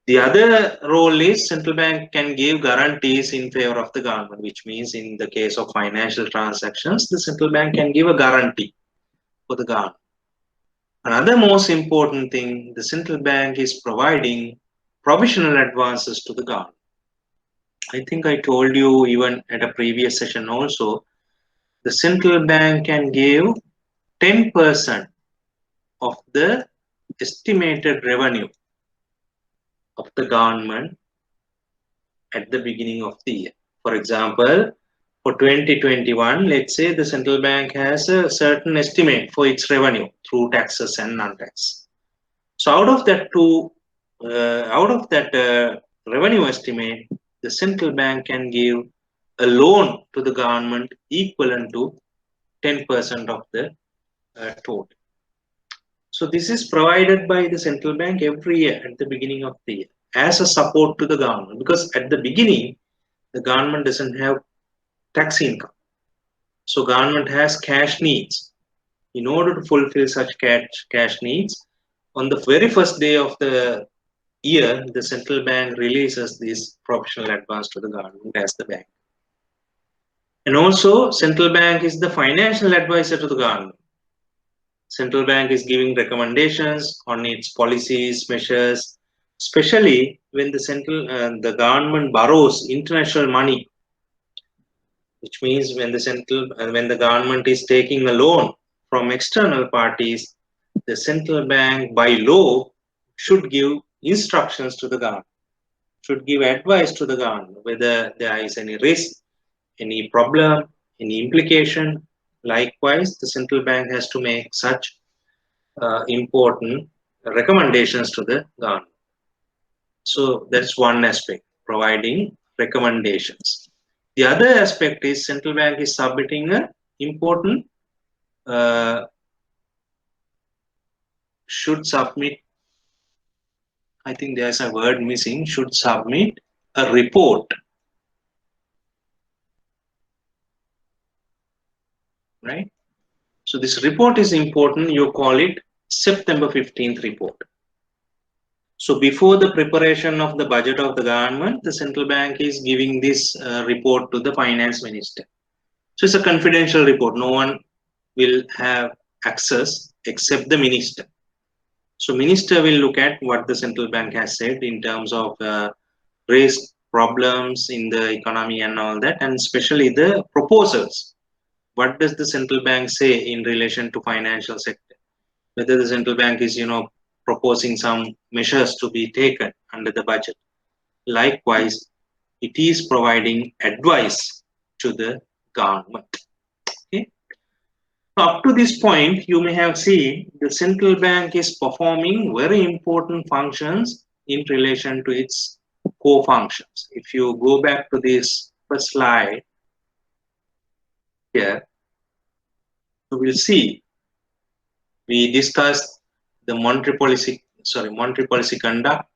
The other role is central bank can give guarantees in favor of the government, which means in the case of financial transactions, the central bank can give a guarantee for the government. Another most important thing, the central bank is providing provisional advances to the government. I think I told you even at a previous session also, the central bank can give 10% of the estimated revenue of the government at the beginning of the year. For example, for 2021, let's say the central bank has a certain estimate for its revenue through taxes and non-tax. So out of that revenue estimate, the central bank can give a loan to the government equivalent to 10% of the total. So this is provided by the central bank every year at the beginning of the year as a support to the government, because at the beginning the government doesn't have tax income. So government has cash needs. In order to fulfill such cash needs, on the very first day of the year, the central bank releases this provisional advance to the government as the bank. And also, central bank is the financial advisor to the government. Central bank is giving recommendations on its policies, measures, especially when the government borrows international money, which means when the government is taking a loan from external parties, the central bank by law should give instructions to the government, should give advice to the government whether there is any risk, any problem, any implication. Likewise, the central bank has to make such important recommendations to the government. So that's one aspect, providing recommendations. The other aspect is central bank is submitting an important should submit, I think there's a word missing, should submit a report, right? So this report is important. You call it September 15th report. So before the preparation of the budget of the government, the central bank is giving this report to the finance minister. So it's a confidential report. No one will have access except the minister. So minister will look at what the central bank has said in terms of risk, problems in the economy and all that, and especially the proposals. What does the central bank say in relation to financial sector? Whether the central bank is, proposing some measures to be taken under the budget. Likewise, it is providing advice to the government. Okay. Up to this point, you may have seen the central bank is performing very important functions in relation to its core functions. If you go back to this first slide here, you will see we discussed the monetary policy conduct,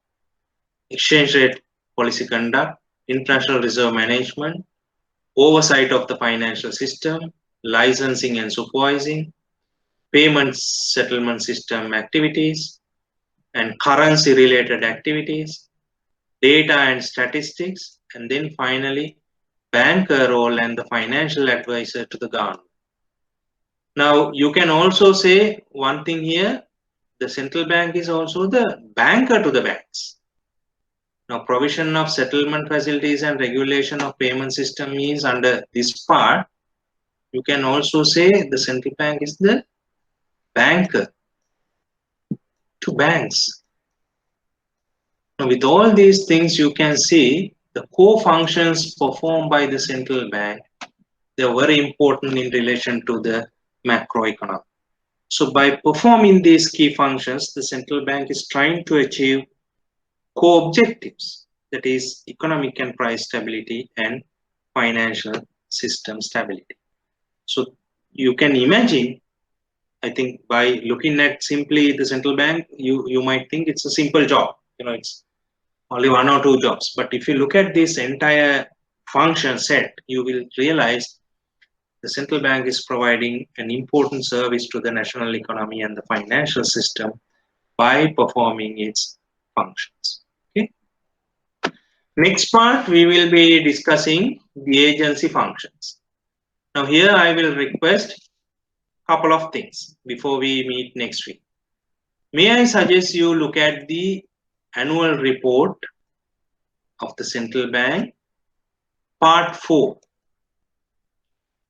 exchange rate policy conduct, international reserve management, oversight of the financial system, licensing and supervising, payment settlement system activities, and currency related activities, data and statistics, and then finally banker role and the financial advisor to the government. Now, you can also say one thing here, the central bank is also the banker to the banks. Now, provision of settlement facilities and regulation of payment system is under this part. You can also say the central bank is the banker to banks. Now, with all these things, you can see the core functions performed by the central bank. They are very important in relation to the macroeconomy. So by performing these key functions, the central bank is trying to achieve core objectives, that is economic and price stability and financial system stability. So you can imagine, I think by looking at simply the central bank, you might think it's a simple job. It's only one or two jobs. But if you look at this entire function set, you will realize the central bank is providing an important service to the national economy and the financial system by performing its functions. Okay. Next part, we will be discussing the agency functions. Now here I will request a couple of things before we meet next week. May I suggest you look at the annual report of the central bank, part 4.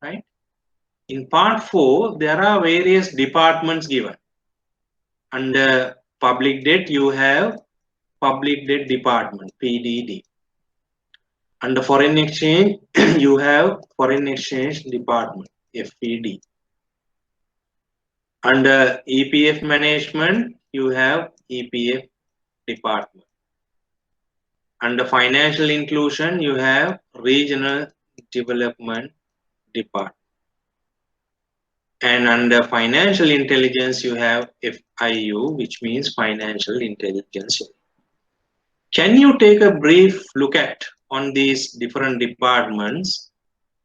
Right? In part 4, there are various departments given. Under public debt, you have public debt department, PDD. Under foreign exchange, you have foreign exchange department, FED. Under EPF management, you have EPF department. Under financial inclusion, you have regional development department. And under financial intelligence, you have FIU, which means financial intelligence. Can you take a brief look at on these different departments,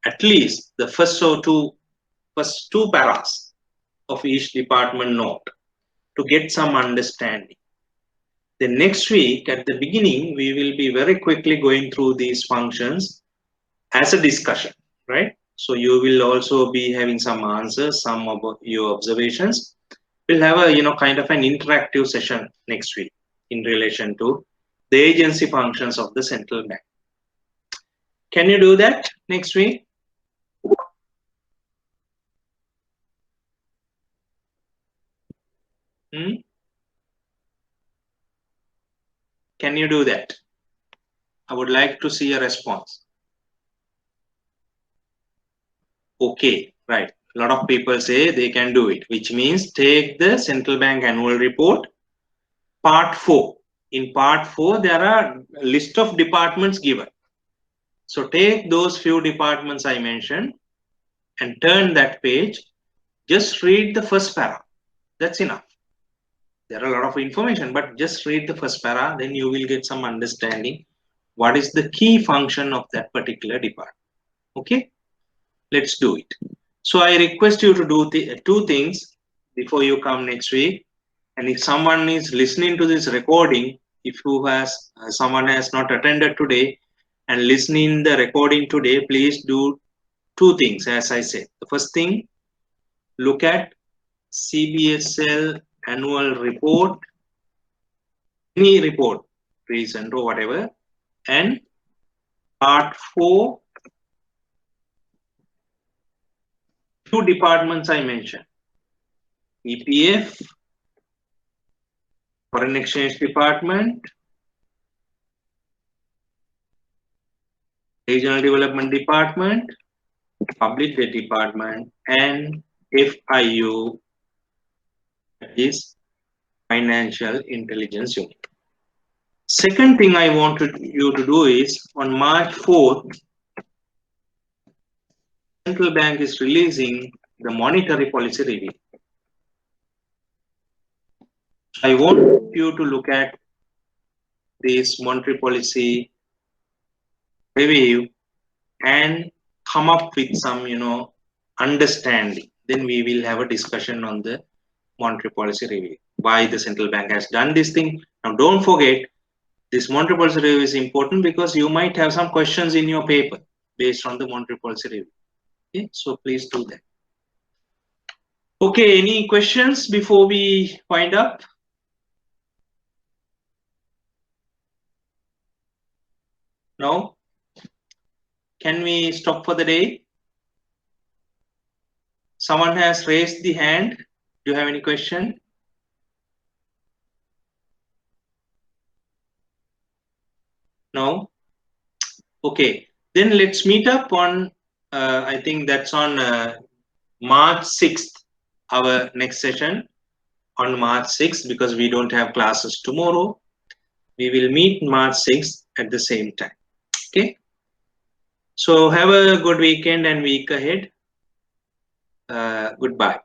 at least the first two paras of each department note to get some understanding? Then next week at the beginning, we will be very quickly going through these functions as a discussion, right? So you will also be having some answers, some of your observations. We'll have a kind of an interactive session next week in relation to the agency functions of the central bank. Can you do that next week? Can you do that? I would like to see a response. Okay, right. A lot of people say they can do it, which means take the central bank annual report, part 4. In part 4, there are a list of departments given. So take those few departments I mentioned and turn that page. Just read the first para. That's enough. There are a lot of information, but just read the first para, then you will get some understanding what is the key function of that particular department. Okay, let's do it. So I request you to do two things before you come next week. And if someone is listening to this recording, if someone has not attended today and listening the recording today, please do two things. As I said, the first thing, look at CBSL annual report, any report, recent or whatever, and part 4, two departments I mentioned, EPF, foreign exchange department, regional development department, public debt department, and FIU, that is financial intelligence unit. Second thing I want you to do is on March 4th, central bank is releasing the monetary policy review. I want you to look at this monetary policy review and come up with some, understanding. Then we will have a discussion on the monetary policy review, why the central bank has done this thing. Now, don't forget, this monetary policy review is important because you might have some questions in your paper. based on the monetary policy review. Okay, so please do that. Okay, any questions before we wind up? No? Can we stop for the day? Someone has raised the hand. Do you have any question? No? Okay, then let's meet up on, I think that's on March 6th, our next session on March 6th, because we don't have classes tomorrow. We will meet March 6th at the same time. Okay. So have a good weekend and week ahead. Goodbye.